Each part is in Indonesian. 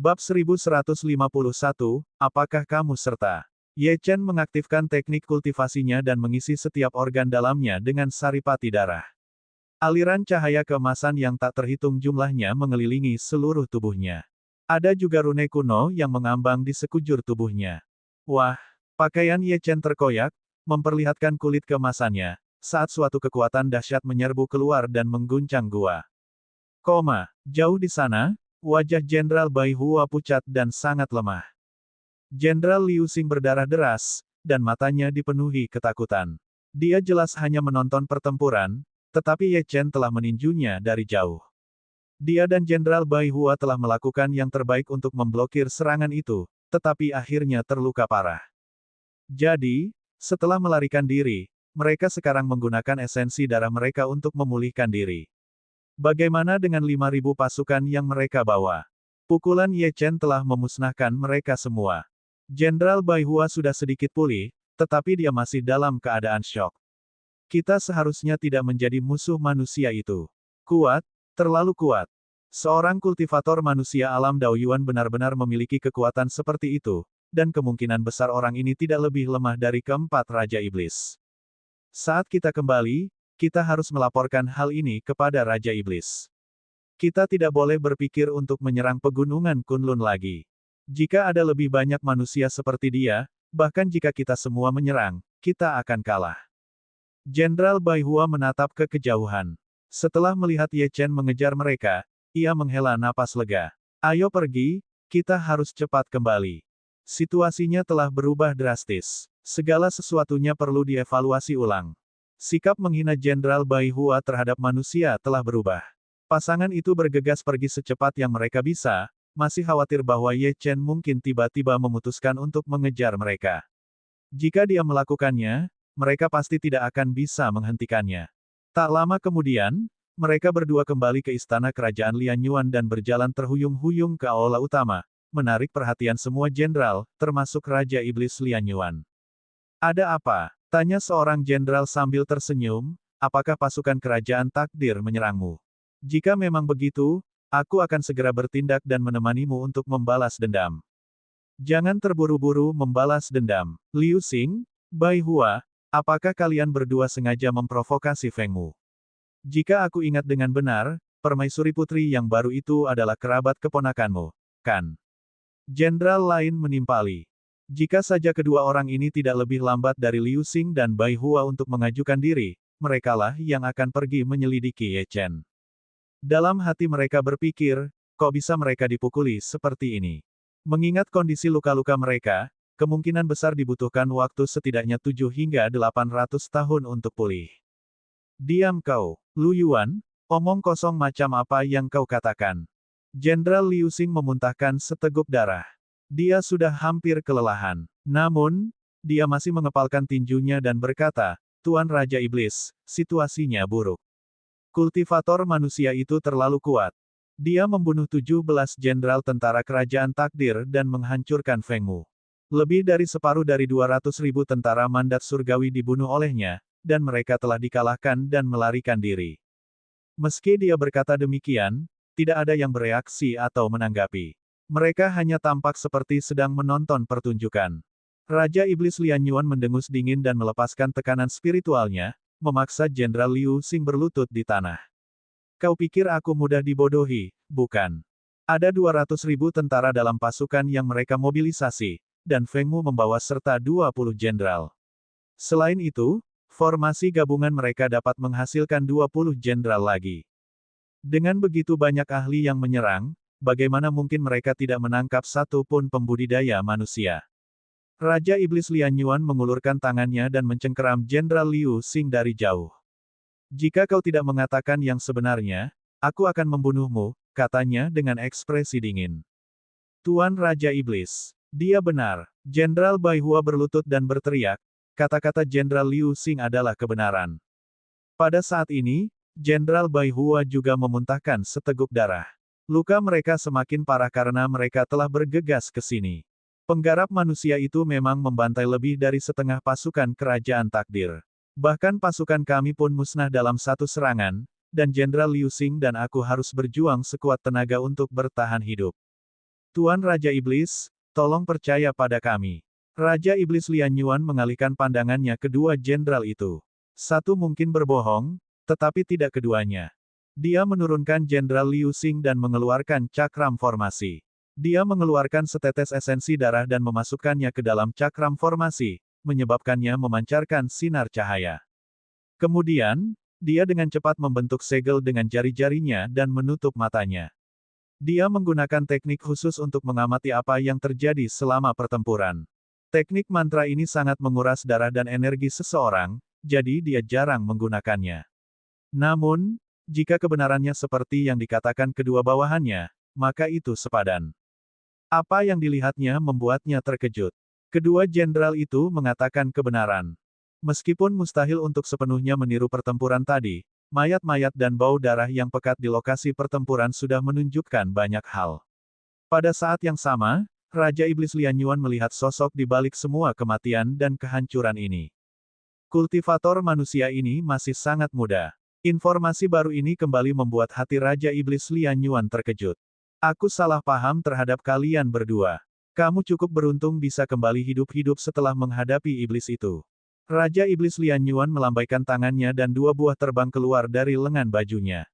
Bab 1151, apakah kamu serta? Ye Chen mengaktifkan teknik kultivasinya dan mengisi setiap organ dalamnya dengan saripati darah. Aliran cahaya keemasan yang tak terhitung jumlahnya mengelilingi seluruh tubuhnya. Ada juga rune kuno yang mengambang di sekujur tubuhnya. Wah, pakaian Ye Chen terkoyak, memperlihatkan kulit keemasannya, saat suatu kekuatan dahsyat menyerbu keluar dan mengguncang gua. Jauh di sana, wajah Jenderal Bai Hua pucat dan sangat lemah. Jenderal Liu Xing berdarah deras, dan matanya dipenuhi ketakutan. Dia jelas hanya menonton pertempuran, tetapi Ye Chen telah meninjunya dari jauh. Dia dan Jenderal Bai Hua telah melakukan yang terbaik untuk memblokir serangan itu, tetapi akhirnya terluka parah. Jadi, setelah melarikan diri, mereka sekarang menggunakan esensi darah mereka untuk memulihkan diri. Bagaimana dengan 5.000 pasukan yang mereka bawa? Pukulan Ye Chen telah memusnahkan mereka semua. Jenderal Bai Hua sudah sedikit pulih, tetapi dia masih dalam keadaan syok. Kita seharusnya tidak menjadi musuh manusia itu. Kuat, terlalu kuat. Seorang kultivator manusia alam Dao Yuan benar-benar memiliki kekuatan seperti itu, dan kemungkinan besar orang ini tidak lebih lemah dari keempat Raja Iblis. Saat kita kembali, kita harus melaporkan hal ini kepada Raja Iblis. Kita tidak boleh berpikir untuk menyerang pegunungan Kunlun lagi. Jika ada lebih banyak manusia seperti dia, bahkan jika kita semua menyerang, kita akan kalah. Jenderal Bai Hua menatap ke kejauhan. Setelah melihat Ye Chen mengejar mereka, ia menghela napas lega. Ayo pergi, kita harus cepat kembali. Situasinya telah berubah drastis. Segala sesuatunya perlu dievaluasi ulang. Sikap menghina Jenderal Bai Hua terhadap manusia telah berubah. Pasangan itu bergegas pergi secepat yang mereka bisa, masih khawatir bahwa Ye Chen mungkin tiba-tiba memutuskan untuk mengejar mereka. Jika dia melakukannya, mereka pasti tidak akan bisa menghentikannya. Tak lama kemudian, mereka berdua kembali ke istana kerajaan Lian Yuan dan berjalan terhuyung-huyung ke aula utama, menarik perhatian semua jenderal, termasuk Raja Iblis Lian Yuan. Ada apa? Tanya seorang jenderal sambil tersenyum, apakah pasukan kerajaan takdir menyerangmu? Jika memang begitu, aku akan segera bertindak dan menemanimu untuk membalas dendam. Jangan terburu-buru membalas dendam. Liu Xing, Bai Hua, apakah kalian berdua sengaja memprovokasi Feng Mu? Jika aku ingat dengan benar, permaisuri putri yang baru itu adalah kerabat keponakanmu, kan? Jenderal lain menimpali. Jika saja kedua orang ini tidak lebih lambat dari Liu Xing dan Bai Hua untuk mengajukan diri, merekalah yang akan pergi menyelidiki Ye Chen. Dalam hati mereka berpikir, kok bisa mereka dipukuli seperti ini? Mengingat kondisi luka-luka mereka, kemungkinan besar dibutuhkan waktu setidaknya 7 hingga 800 tahun untuk pulih. Diam kau, Lu Yuan, omong kosong macam apa yang kau katakan? Jenderal Liu Xing memuntahkan seteguk darah. Dia sudah hampir kelelahan. Namun, dia masih mengepalkan tinjunya dan berkata, Tuan Raja Iblis, situasinya buruk. Kultivator manusia itu terlalu kuat. Dia membunuh 17 jenderal tentara kerajaan takdir dan menghancurkan Feng Mu. Lebih dari separuh dari 200.000 tentara mandat surgawi dibunuh olehnya, dan mereka telah dikalahkan dan melarikan diri. Meski dia berkata demikian, tidak ada yang bereaksi atau menanggapi. Mereka hanya tampak seperti sedang menonton pertunjukan. Raja Iblis Lian Yuan mendengus dingin dan melepaskan tekanan spiritualnya, memaksa Jenderal Liu Xing berlutut di tanah. Kau pikir aku mudah dibodohi, bukan? Ada 200.000 tentara dalam pasukan yang mereka mobilisasi, dan Feng Mu membawa serta 20 jenderal. Selain itu, formasi gabungan mereka dapat menghasilkan 20 jenderal lagi. Dengan begitu banyak ahli yang menyerang, bagaimana mungkin mereka tidak menangkap satu pun pembudidaya manusia? Raja Iblis Lian Yuan mengulurkan tangannya dan mencengkeram Jenderal Liu Xing dari jauh. Jika kau tidak mengatakan yang sebenarnya, aku akan membunuhmu, katanya dengan ekspresi dingin. Tuan Raja Iblis. Dia benar. Jenderal Bai Hua berlutut dan berteriak, kata-kata Jenderal Liu Xing adalah kebenaran. Pada saat ini, Jenderal Bai Hua juga memuntahkan seteguk darah. Luka mereka semakin parah karena mereka telah bergegas ke sini. Penggarap manusia itu memang membantai lebih dari setengah pasukan kerajaan takdir. Bahkan pasukan kami pun musnah dalam satu serangan, dan Jenderal Liu Xing dan aku harus berjuang sekuat tenaga untuk bertahan hidup. Tuan Raja Iblis, tolong percaya pada kami. Raja Iblis Lian Yuan mengalihkan pandangannya kedua jenderal itu. Satu mungkin berbohong, tetapi tidak keduanya. Dia menurunkan Jenderal Liu Xing dan mengeluarkan cakram formasi. Dia mengeluarkan setetes esensi darah dan memasukkannya ke dalam cakram formasi, menyebabkannya memancarkan sinar cahaya. Kemudian, dia dengan cepat membentuk segel dengan jari-jarinya dan menutup matanya. Dia menggunakan teknik khusus untuk mengamati apa yang terjadi selama pertempuran. Teknik mantra ini sangat menguras darah dan energi seseorang, jadi dia jarang menggunakannya. Namun, jika kebenarannya seperti yang dikatakan kedua bawahannya, maka itu sepadan. Apa yang dilihatnya membuatnya terkejut. Kedua jenderal itu mengatakan kebenaran. Meskipun mustahil untuk sepenuhnya meniru pertempuran tadi, mayat-mayat dan bau darah yang pekat di lokasi pertempuran sudah menunjukkan banyak hal. Pada saat yang sama, Raja Iblis Lian Yuan melihat sosok di balik semua kematian dan kehancuran ini. Kultivator manusia ini masih sangat muda. Informasi baru ini kembali membuat hati Raja Iblis Lian Yuan terkejut. Aku salah paham terhadap kalian berdua. Kamu cukup beruntung bisa kembali hidup-hidup setelah menghadapi iblis itu. Raja Iblis Lian Yuan melambaikan tangannya dan dua buah terbang keluar dari lengan bajunya.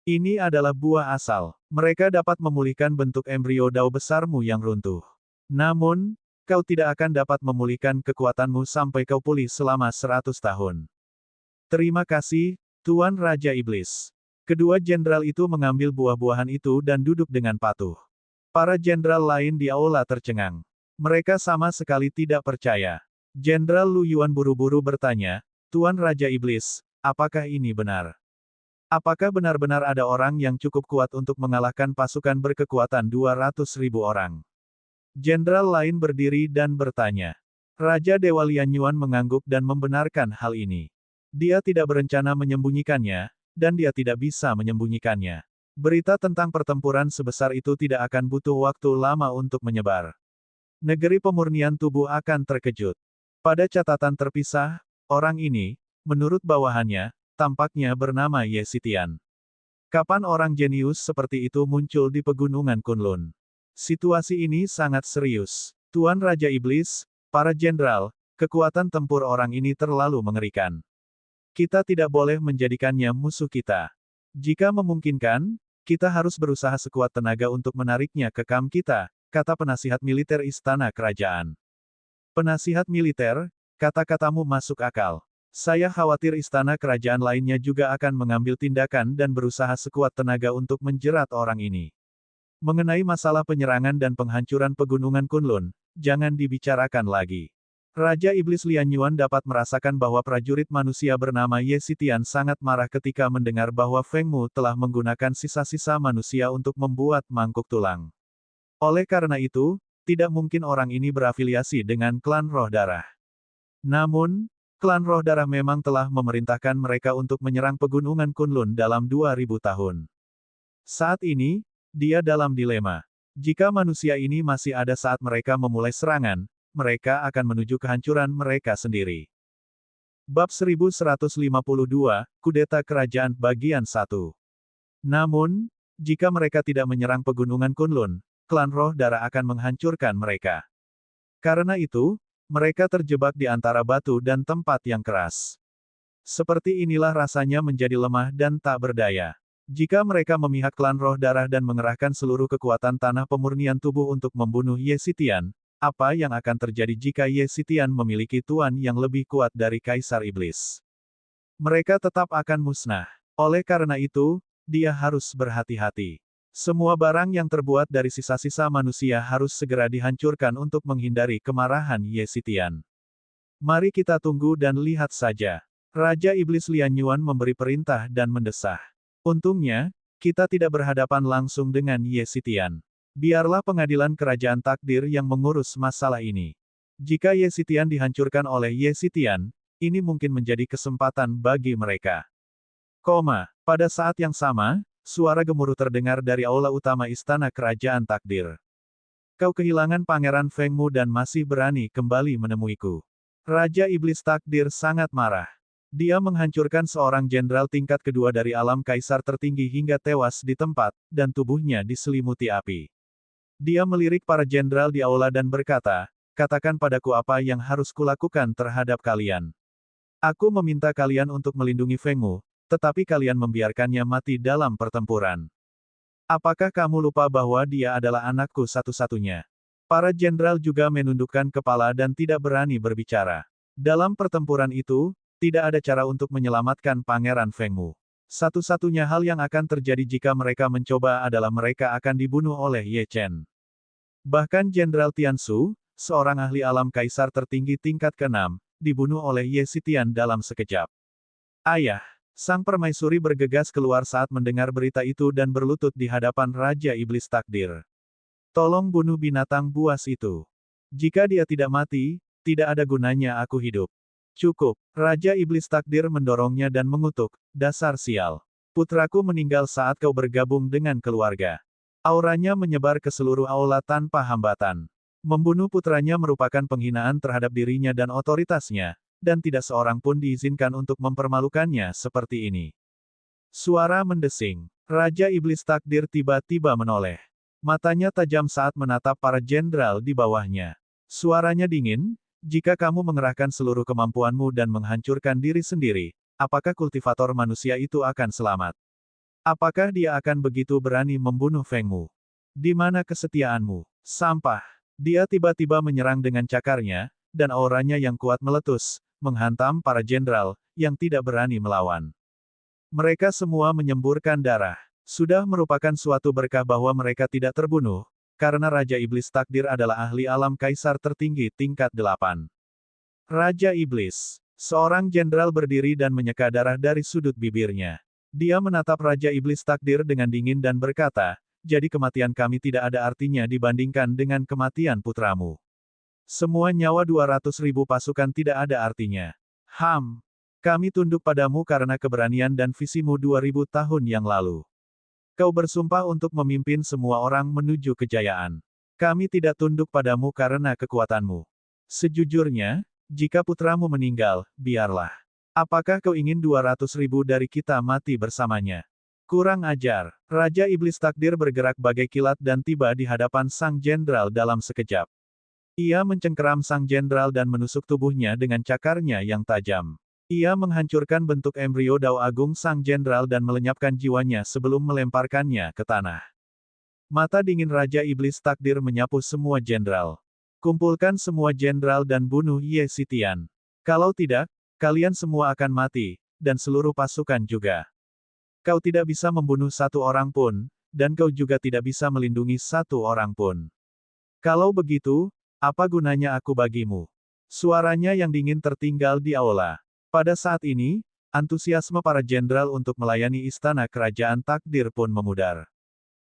Ini adalah buah asal. Mereka dapat memulihkan bentuk embrio dao besarmu yang runtuh. Namun, kau tidak akan dapat memulihkan kekuatanmu sampai kau pulih selama 100 tahun. Terima kasih, Tuan Raja Iblis. Kedua jenderal itu mengambil buah-buahan itu dan duduk dengan patuh. Para jenderal lain di aula tercengang. Mereka sama sekali tidak percaya. Jenderal Lu Yuan buru-buru bertanya, Tuan Raja Iblis, apakah ini benar? Apakah benar-benar ada orang yang cukup kuat untuk mengalahkan pasukan berkekuatan 200.000 orang? Jenderal lain berdiri dan bertanya. Raja Dewa Lian Yuan mengangguk dan membenarkan hal ini. Dia tidak berencana menyembunyikannya, dan dia tidak bisa menyembunyikannya. Berita tentang pertempuran sebesar itu tidak akan butuh waktu lama untuk menyebar. Negeri pemurnian tubuh akan terkejut. Pada catatan terpisah, orang ini, menurut bawahannya, tampaknya bernama Ye Xitian. Kapan orang jenius seperti itu muncul di pegunungan Kunlun? Situasi ini sangat serius. Tuan Raja Iblis, para jenderal, kekuatan tempur orang ini terlalu mengerikan. Kita tidak boleh menjadikannya musuh kita. Jika memungkinkan, kita harus berusaha sekuat tenaga untuk menariknya ke kamp kita, kata penasihat militer istana kerajaan. Penasihat militer, kata-katamu masuk akal. Saya khawatir istana kerajaan lainnya juga akan mengambil tindakan dan berusaha sekuat tenaga untuk menjerat orang ini. Mengenai masalah penyerangan dan penghancuran pegunungan Kunlun, jangan dibicarakan lagi. Raja Iblis Lian Yuan dapat merasakan bahwa prajurit manusia bernama Ye Xitian sangat marah ketika mendengar bahwa Feng Mu telah menggunakan sisa-sisa manusia untuk membuat mangkuk tulang. Oleh karena itu, tidak mungkin orang ini berafiliasi dengan klan Roh Darah. Namun, klan Roh Darah memang telah memerintahkan mereka untuk menyerang pegunungan Kunlun dalam 2000 tahun. Saat ini, dia dalam dilema. Jika manusia ini masih ada saat mereka memulai serangan, mereka akan menuju kehancuran mereka sendiri. Bab 1152, Kudeta Kerajaan Bagian 1. Namun, jika mereka tidak menyerang pegunungan Kunlun, klan Roh Darah akan menghancurkan mereka. Karena itu, mereka terjebak di antara batu dan tempat yang keras. Seperti inilah rasanya menjadi lemah dan tak berdaya. Jika mereka memihak klan Roh Darah dan mengerahkan seluruh kekuatan tanah pemurnian tubuh untuk membunuh Ye Xitian, apa yang akan terjadi jika Ye Xitian memiliki tuan yang lebih kuat dari Kaisar Iblis? Mereka tetap akan musnah. Oleh karena itu, dia harus berhati-hati. Semua barang yang terbuat dari sisa-sisa manusia harus segera dihancurkan untuk menghindari kemarahan Ye Xitian. Mari kita tunggu dan lihat saja. Raja Iblis Lian Yuan memberi perintah dan mendesah. Untungnya, kita tidak berhadapan langsung dengan Ye Xitian. Biarlah pengadilan kerajaan takdir yang mengurus masalah ini. Jika Ye Xitian dihancurkan oleh Ye Xitian, ini mungkin menjadi kesempatan bagi mereka. Pada saat yang sama, suara gemuruh terdengar dari aula utama istana kerajaan takdir. Kau kehilangan Pangeran Feng Mu dan masih berani kembali menemuiku. Raja Iblis Takdir sangat marah. Dia menghancurkan seorang jenderal tingkat kedua dari alam kaisar tertinggi hingga tewas di tempat, dan tubuhnya diselimuti api. Dia melirik para jenderal di aula dan berkata, katakan padaku apa yang harus kulakukan terhadap kalian. Aku meminta kalian untuk melindungi Feng Mu, tetapi kalian membiarkannya mati dalam pertempuran. Apakah kamu lupa bahwa dia adalah anakku satu-satunya? Para jenderal juga menundukkan kepala dan tidak berani berbicara. Dalam pertempuran itu, tidak ada cara untuk menyelamatkan Pangeran Feng Mu. Satu-satunya hal yang akan terjadi jika mereka mencoba adalah mereka akan dibunuh oleh Ye Chen. Bahkan Jenderal Tiansu, seorang ahli alam kaisar tertinggi tingkat ke-6, dibunuh oleh Ye Xitian dalam sekejap. Ayah, sang permaisuri bergegas keluar saat mendengar berita itu dan berlutut di hadapan Raja Iblis Takdir. Tolong bunuh binatang buas itu. Jika dia tidak mati, tidak ada gunanya aku hidup. Cukup, Raja Iblis Takdir mendorongnya dan mengutuk, dasar sial. Putraku meninggal saat kau bergabung dengan keluarga. Auranya menyebar ke seluruh aula tanpa hambatan. Membunuh putranya merupakan penghinaan terhadap dirinya dan otoritasnya, dan tidak seorang pun diizinkan untuk mempermalukannya seperti ini. Suara mendesing. Raja Iblis Takdir tiba-tiba menoleh. Matanya tajam saat menatap para jenderal di bawahnya. Suaranya dingin, jika kamu mengerahkan seluruh kemampuanmu dan menghancurkan diri sendiri, apakah kultivator manusia itu akan selamat? Apakah dia akan begitu berani membunuh Feng Mu? Di mana kesetiaanmu? Sampah. Dia tiba-tiba menyerang dengan cakarnya, dan auranya yang kuat meletus, menghantam para jenderal, yang tidak berani melawan. Mereka semua menyemburkan darah. Sudah merupakan suatu berkah bahwa mereka tidak terbunuh, karena Raja Iblis Takdir adalah ahli alam kaisar tertinggi tingkat 8. Raja Iblis. Seorang jenderal berdiri dan menyeka darah dari sudut bibirnya. Dia menatap Raja Iblis Takdir dengan dingin dan berkata, jadi kematian kami tidak ada artinya dibandingkan dengan kematian putramu. Semua nyawa 200.000 pasukan tidak ada artinya. Kami tunduk padamu karena keberanian dan visimu 2000 tahun yang lalu. Kau bersumpah untuk memimpin semua orang menuju kejayaan. Kami tidak tunduk padamu karena kekuatanmu. Sejujurnya, jika putramu meninggal, biarlah. Apakah kau ingin 200.000 dari kita mati bersamanya? Kurang ajar. Raja Iblis Takdir bergerak bagai kilat dan tiba di hadapan sang jenderal dalam sekejap. Ia mencengkeram sang jenderal dan menusuk tubuhnya dengan cakarnya yang tajam. Ia menghancurkan bentuk embrio Dao Agung sang jenderal dan melenyapkan jiwanya sebelum melemparkannya ke tanah. Mata dingin Raja Iblis Takdir menyapu semua jenderal. Kumpulkan semua jenderal dan bunuh Ye Xitian. Kalau tidak, kalian semua akan mati, dan seluruh pasukan juga. Kau tidak bisa membunuh satu orang pun, dan kau juga tidak bisa melindungi satu orang pun. Kalau begitu, apa gunanya aku bagimu? Suaranya yang dingin tertinggal di aula. Pada saat ini, antusiasme para jenderal untuk melayani istana kerajaan takdir pun memudar.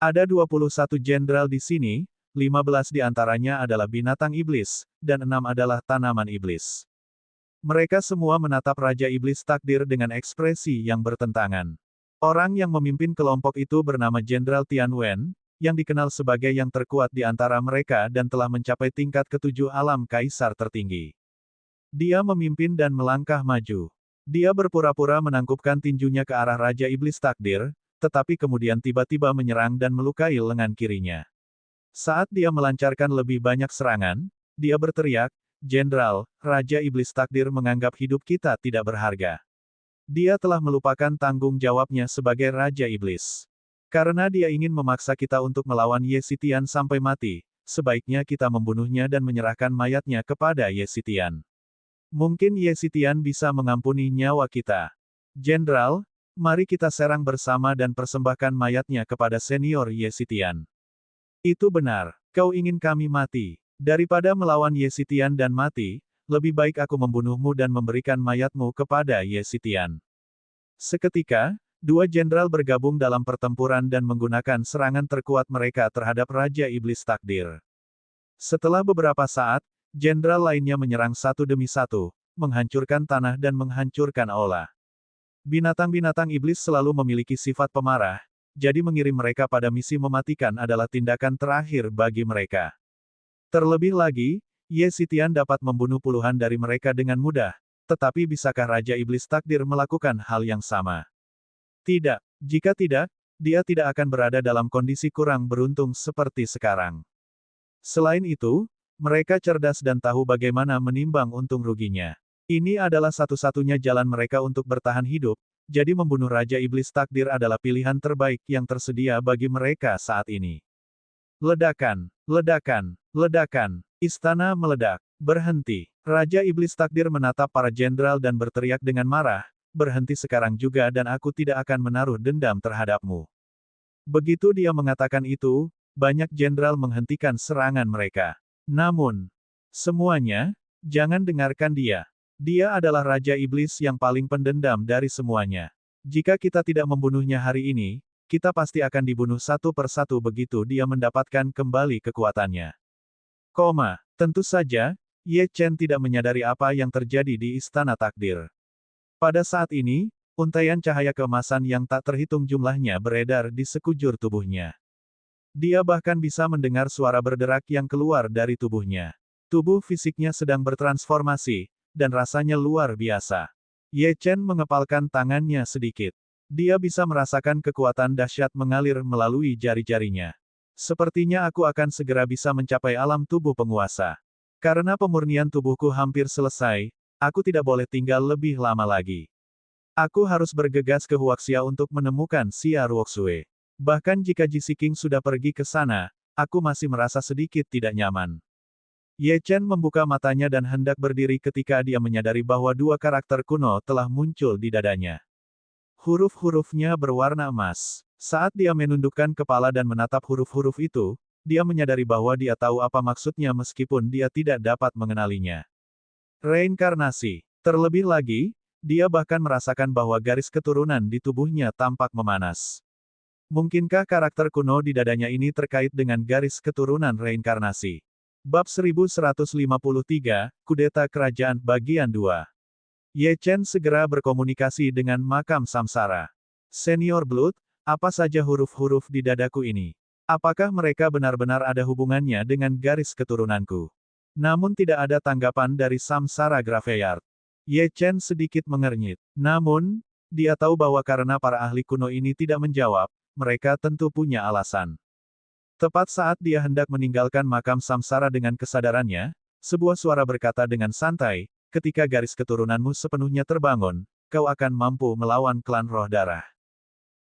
Ada 21 jenderal di sini, 15 di antaranya adalah binatang iblis, dan 6 adalah tanaman iblis. Mereka semua menatap Raja Iblis Takdir dengan ekspresi yang bertentangan. Orang yang memimpin kelompok itu bernama Jenderal Tian Wen, yang dikenal sebagai yang terkuat di antara mereka dan telah mencapai tingkat ke-7 alam kaisar tertinggi. Dia memimpin dan melangkah maju. Dia berpura-pura menangkupkan tinjunya ke arah Raja Iblis Takdir, tetapi kemudian tiba-tiba menyerang dan melukai lengan kirinya. Saat dia melancarkan lebih banyak serangan, dia berteriak, Jenderal, Raja Iblis Takdir menganggap hidup kita tidak berharga. Dia telah melupakan tanggung jawabnya sebagai Raja Iblis. Karena dia ingin memaksa kita untuk melawan Ye Xitian sampai mati, sebaiknya kita membunuhnya dan menyerahkan mayatnya kepada Ye Xitian. Mungkin Ye Xitian bisa mengampuni nyawa kita. Jenderal, mari kita serang bersama dan persembahkan mayatnya kepada senior Ye Xitian. Itu benar, kau ingin kami mati. Daripada melawan Ye Xitian dan mati, lebih baik aku membunuhmu dan memberikan mayatmu kepada Ye Xitian. Seketika, dua jenderal bergabung dalam pertempuran dan menggunakan serangan terkuat mereka terhadap Raja Iblis Takdir. Setelah beberapa saat, jenderal lainnya menyerang satu demi satu, menghancurkan tanah dan menghancurkan aula. Binatang-binatang iblis selalu memiliki sifat pemarah, jadi mengirim mereka pada misi mematikan adalah tindakan terakhir bagi mereka. Terlebih lagi, Ye Xitian dapat membunuh puluhan dari mereka dengan mudah, tetapi bisakah Raja Iblis Takdir melakukan hal yang sama? Tidak. Jika tidak, dia tidak akan berada dalam kondisi kurang beruntung seperti sekarang. Selain itu, mereka cerdas dan tahu bagaimana menimbang untung ruginya. Ini adalah satu-satunya jalan mereka untuk bertahan hidup, jadi membunuh Raja Iblis Takdir adalah pilihan terbaik yang tersedia bagi mereka saat ini. Ledakan, ledakan, ledakan. Istana meledak. Berhenti. Raja Iblis Takdir menatap para jenderal dan berteriak dengan marah, berhenti sekarang juga dan aku tidak akan menaruh dendam terhadapmu. Begitu dia mengatakan itu, banyak jenderal menghentikan serangan mereka. Namun, semuanya, jangan dengarkan dia. Dia adalah Raja Iblis yang paling pendendam dari semuanya. Jika kita tidak membunuhnya hari ini, kita pasti akan dibunuh satu persatu begitu dia mendapatkan kembali kekuatannya. Tentu saja, Ye Chen tidak menyadari apa yang terjadi di Istana Takdir. Pada saat ini, untaian cahaya keemasan yang tak terhitung jumlahnya beredar di sekujur tubuhnya. Dia bahkan bisa mendengar suara berderak yang keluar dari tubuhnya. Tubuh fisiknya sedang bertransformasi, dan rasanya luar biasa. Ye Chen mengepalkan tangannya sedikit. Dia bisa merasakan kekuatan dahsyat mengalir melalui jari-jarinya. Sepertinya aku akan segera bisa mencapai alam tubuh penguasa. Karena pemurnian tubuhku hampir selesai, aku tidak boleh tinggal lebih lama lagi. Aku harus bergegas ke Huaxia untuk menemukan Xia Ruoxue. Bahkan jika Jisi King sudah pergi ke sana, aku masih merasa sedikit tidak nyaman. Ye Chen membuka matanya dan hendak berdiri ketika dia menyadari bahwa dua karakter kuno telah muncul di dadanya. Huruf-hurufnya berwarna emas. Saat dia menundukkan kepala dan menatap huruf-huruf itu, dia menyadari bahwa dia tahu apa maksudnya meskipun dia tidak dapat mengenalinya. Reinkarnasi. Terlebih lagi, dia bahkan merasakan bahwa garis keturunan di tubuhnya tampak memanas. Mungkinkah karakter kuno di dadanya ini terkait dengan garis keturunan reinkarnasi? Bab 1153, Kudeta Kerajaan Bagian 2. Ye Chen segera berkomunikasi dengan makam samsara. Senior Blood, apa saja huruf-huruf di dadaku ini? Apakah mereka benar-benar ada hubungannya dengan garis keturunanku? Namun tidak ada tanggapan dari samsara Graveyard. Ye Chen sedikit mengernyit. Namun, dia tahu bahwa karena para ahli kuno ini tidak menjawab, mereka tentu punya alasan. Tepat saat dia hendak meninggalkan makam samsara dengan kesadarannya, sebuah suara berkata dengan santai, ketika garis keturunanmu sepenuhnya terbangun, kau akan mampu melawan klan roh darah.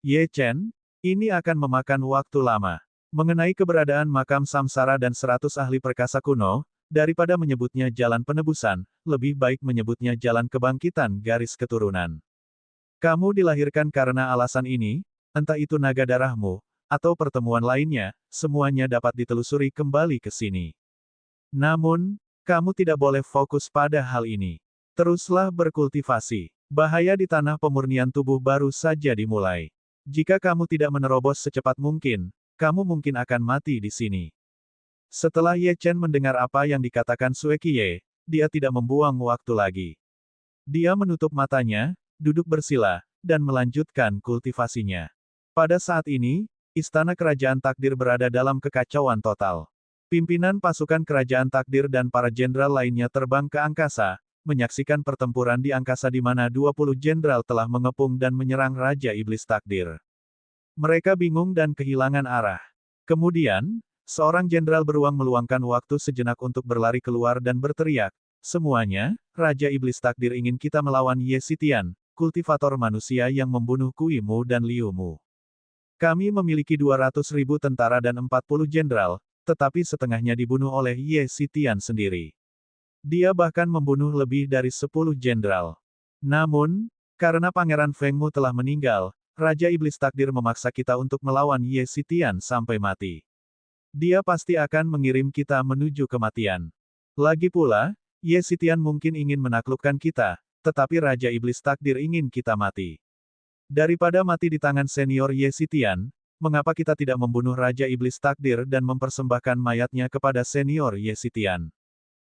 Ye Chen, ini akan memakan waktu lama. Mengenai keberadaan makam samsara dan 100 ahli perkasa kuno, daripada menyebutnya jalan penebusan, lebih baik menyebutnya jalan kebangkitan garis keturunan. Kamu dilahirkan karena alasan ini, entah itu naga darahmu, atau pertemuan lainnya, semuanya dapat ditelusuri kembali ke sini. Namun, kamu tidak boleh fokus pada hal ini. Teruslah berkultivasi. Bahaya di tanah pemurnian tubuh baru saja dimulai. Jika kamu tidak menerobos secepat mungkin, kamu mungkin akan mati di sini. Setelah Ye Chen mendengar apa yang dikatakan Sue Qiye, dia tidak membuang waktu lagi. Dia menutup matanya, duduk bersila, dan melanjutkan kultivasinya. Pada saat ini, Istana Kerajaan Takdir berada dalam kekacauan total. Pimpinan pasukan Kerajaan Takdir dan para jenderal lainnya terbang ke angkasa, menyaksikan pertempuran di angkasa di mana 20 jenderal telah mengepung dan menyerang Raja Iblis Takdir. Mereka bingung dan kehilangan arah. Kemudian, seorang jenderal beruang meluangkan waktu sejenak untuk berlari keluar dan berteriak, "Semuanya, Raja Iblis Takdir ingin kita melawan Ye Xitian, kultivator manusia yang membunuh Kui Mu dan Liu Mu. Kami memiliki 200.000 tentara dan 40 jenderal, tetapi setengahnya dibunuh oleh Ye Xitian sendiri. Dia bahkan membunuh lebih dari 10 jenderal. Namun, karena Pangeran Feng Mu telah meninggal, Raja Iblis Takdir memaksa kita untuk melawan Ye Xitian sampai mati. Dia pasti akan mengirim kita menuju kematian. Lagi pula, Ye Xitian mungkin ingin menaklukkan kita, tetapi Raja Iblis Takdir ingin kita mati. Daripada mati di tangan senior Ye Xitian, mengapa kita tidak membunuh Raja Iblis Takdir dan mempersembahkan mayatnya kepada senior Ye Xitian?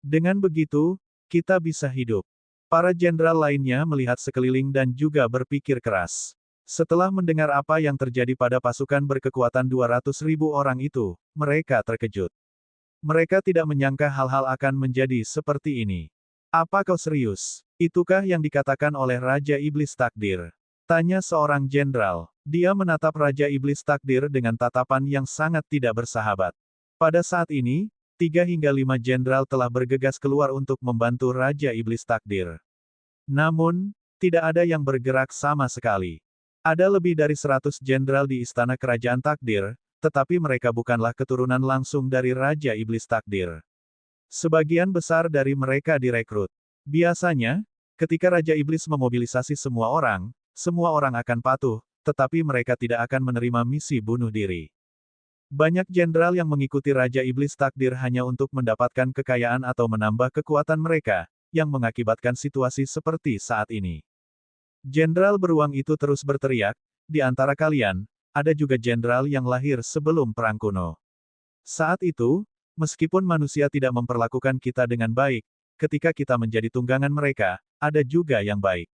Dengan begitu, kita bisa hidup. Para jenderal lainnya melihat sekeliling dan juga berpikir keras. Setelah mendengar apa yang terjadi pada pasukan berkekuatan 200.000 orang itu, mereka terkejut. Mereka tidak menyangka hal-hal akan menjadi seperti ini. Apa kau serius? Itukah yang dikatakan oleh Raja Iblis Takdir? Tanya seorang jenderal. Dia menatap Raja Iblis Takdir dengan tatapan yang sangat tidak bersahabat. Pada saat ini, 3 hingga 5 jenderal telah bergegas keluar untuk membantu Raja Iblis Takdir. Namun, tidak ada yang bergerak sama sekali. Ada lebih dari 100 jenderal di Istana Kerajaan Takdir, tetapi mereka bukanlah keturunan langsung dari Raja Iblis Takdir. Sebagian besar dari mereka direkrut. Biasanya, ketika Raja Iblis memobilisasi semua orang akan patuh, tetapi mereka tidak akan menerima misi bunuh diri. Banyak jenderal yang mengikuti Raja Iblis Takdir hanya untuk mendapatkan kekayaan atau menambah kekuatan mereka, yang mengakibatkan situasi seperti saat ini. Jenderal beruang itu terus berteriak, "Di antara kalian, ada juga jenderal yang lahir sebelum Perang Kuno." Saat itu, meskipun manusia tidak memperlakukan kita dengan baik, ketika kita menjadi tunggangan mereka, ada juga yang baik.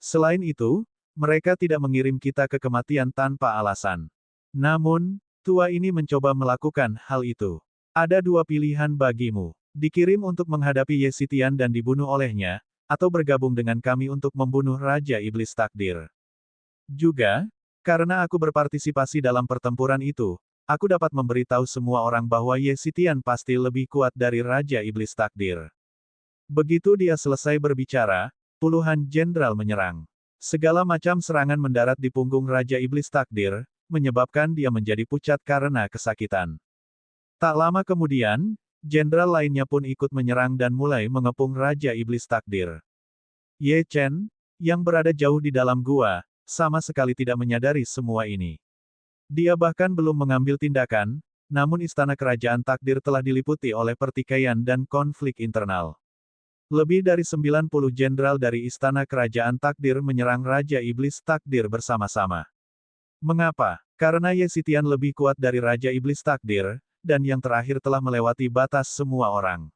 Selain itu, mereka tidak mengirim kita ke kematian tanpa alasan. Namun, tua ini mencoba melakukan hal itu. Ada dua pilihan bagimu. Dikirim untuk menghadapi Yesitian dan dibunuh olehnya, atau bergabung dengan kami untuk membunuh Raja Iblis Takdir. Juga, karena aku berpartisipasi dalam pertempuran itu, aku dapat memberitahu semua orang bahwa Yesitian pasti lebih kuat dari Raja Iblis Takdir. Begitu dia selesai berbicara, puluhan jenderal menyerang. Segala macam serangan mendarat di punggung Raja Iblis Takdir, menyebabkan dia menjadi pucat karena kesakitan. Tak lama kemudian, jenderal lainnya pun ikut menyerang dan mulai mengepung Raja Iblis Takdir. Ye Chen, yang berada jauh di dalam gua, sama sekali tidak menyadari semua ini. Dia bahkan belum mengambil tindakan, namun Istana Kerajaan Takdir telah diliputi oleh pertikaian dan konflik internal. Lebih dari 90 jenderal dari Istana Kerajaan Takdir menyerang Raja Iblis Takdir bersama-sama. Mengapa? Karena Yesitian lebih kuat dari Raja Iblis Takdir, dan yang terakhir telah melewati batas semua orang.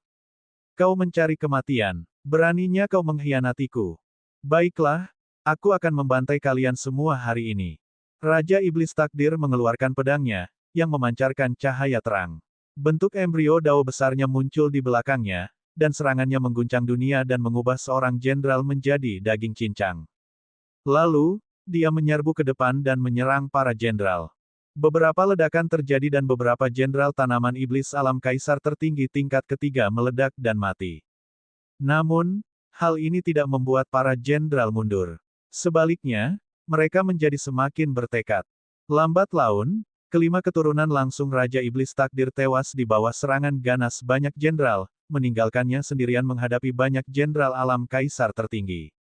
Kau mencari kematian. Beraninya kau mengkhianatiku. Baiklah, aku akan membantai kalian semua hari ini. Raja Iblis Takdir mengeluarkan pedangnya, yang memancarkan cahaya terang. Bentuk embrio dao besarnya muncul di belakangnya, dan serangannya mengguncang dunia dan mengubah seorang jenderal menjadi daging cincang. Lalu, dia menyerbu ke depan dan menyerang para jenderal. Beberapa ledakan terjadi dan beberapa jenderal tanaman iblis alam kaisar tertinggi tingkat ketiga meledak dan mati. Namun, hal ini tidak membuat para jenderal mundur. Sebaliknya, mereka menjadi semakin bertekad. Lambat laun, kelima keturunan langsung Raja Iblis Takdir tewas di bawah serangan ganas banyak jenderal, meninggalkannya sendirian menghadapi banyak jenderal alam kaisar tertinggi.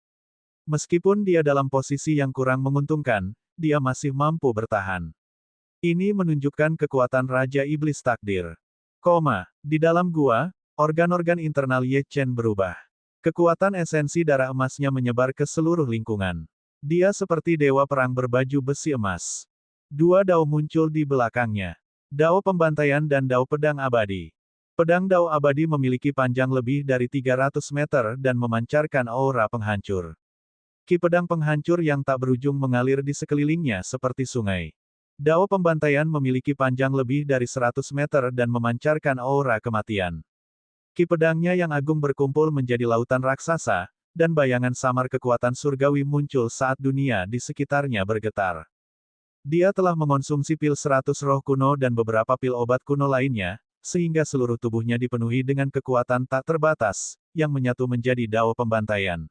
Meskipun dia dalam posisi yang kurang menguntungkan, dia masih mampu bertahan. Ini menunjukkan kekuatan Raja Iblis Takdir. Di dalam gua, organ-organ internal Ye Chen berubah. Kekuatan esensi darah emasnya menyebar ke seluruh lingkungan. Dia seperti dewa perang berbaju besi emas. Dua dao muncul di belakangnya. Dao pembantaian dan dao pedang abadi. Pedang dao abadi memiliki panjang lebih dari 300 meter dan memancarkan aura penghancur. Ki pedang penghancur yang tak berujung mengalir di sekelilingnya seperti sungai. Dao pembantaian memiliki panjang lebih dari 100 meter dan memancarkan aura kematian. Ki pedangnya yang agung berkumpul menjadi lautan raksasa, dan bayangan samar kekuatan surgawi muncul saat dunia di sekitarnya bergetar. Dia telah mengonsumsi pil 100 roh kuno dan beberapa pil obat kuno lainnya, sehingga seluruh tubuhnya dipenuhi dengan kekuatan tak terbatas, yang menyatu menjadi dao pembantaian.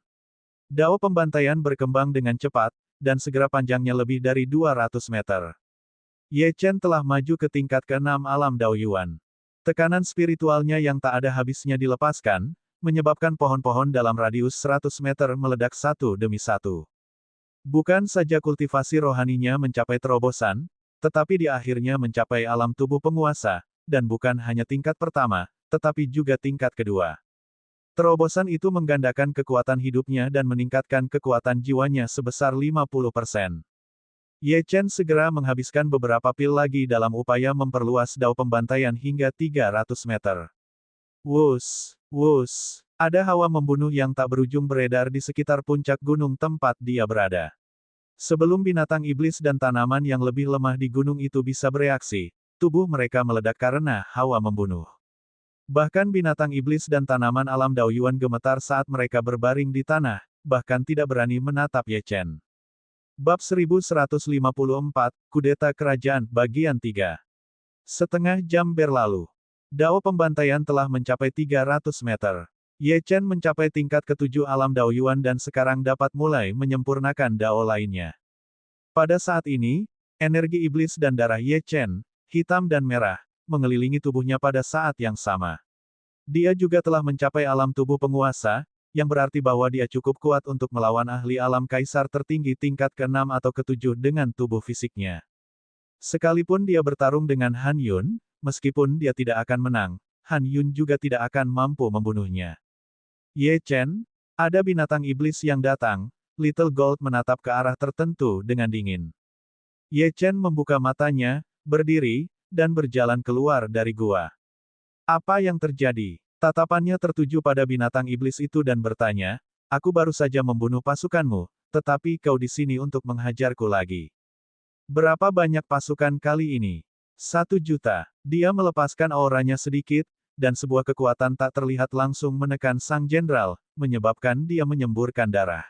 Dao pembantaian berkembang dengan cepat, dan segera panjangnya lebih dari 200 meter. Ye Chen telah maju ke tingkat ke-6 alam Dao Yuan. Tekanan spiritualnya yang tak ada habisnya dilepaskan, menyebabkan pohon-pohon dalam radius 100 meter meledak satu demi satu. Bukan saja kultivasi rohaninya mencapai terobosan, tetapi di akhirnya mencapai alam tubuh penguasa, dan bukan hanya tingkat pertama, tetapi juga tingkat kedua. Terobosan itu menggandakan kekuatan hidupnya dan meningkatkan kekuatan jiwanya sebesar 50%. Ye Chen segera menghabiskan beberapa pil lagi dalam upaya memperluas dao pembantaian hingga 300 meter. Wus, wus. Ada hawa membunuh yang tak berujung beredar di sekitar puncak gunung tempat dia berada. Sebelum binatang iblis dan tanaman yang lebih lemah di gunung itu bisa bereaksi, tubuh mereka meledak karena hawa membunuh. Bahkan binatang iblis dan tanaman alam Dao Yuan gemetar saat mereka berbaring di tanah, bahkan tidak berani menatap Ye Chen. Bab 1154, Kudeta Kerajaan, Bagian 3. Setengah jam berlalu. Dao pembantaian telah mencapai 300 meter. Ye Chen mencapai tingkat ketujuh alam Dao Yuan dan sekarang dapat mulai menyempurnakan Dao lainnya. Pada saat ini, energi iblis dan darah Ye Chen, hitam dan merah, mengelilingi tubuhnya pada saat yang sama. Dia juga telah mencapai alam tubuh penguasa, yang berarti bahwa dia cukup kuat untuk melawan ahli alam kaisar tertinggi tingkat ke-6 atau ke-7 dengan tubuh fisiknya. Sekalipun dia bertarung dengan Han Yun, meskipun dia tidak akan menang, Han Yun juga tidak akan mampu membunuhnya. Ye Chen, ada binatang iblis yang datang. Little Gold menatap ke arah tertentu dengan dingin. Ye Chen membuka matanya, berdiri, dan berjalan keluar dari gua. Apa yang terjadi? Tatapannya tertuju pada binatang iblis itu dan bertanya, aku baru saja membunuh pasukanmu, tetapi kau di sini untuk menghajarku lagi. Berapa banyak pasukan kali ini? 1 juta. Dia melepaskan auranya sedikit, dan sebuah kekuatan tak terlihat langsung menekan sang jenderal, menyebabkan dia menyemburkan darah.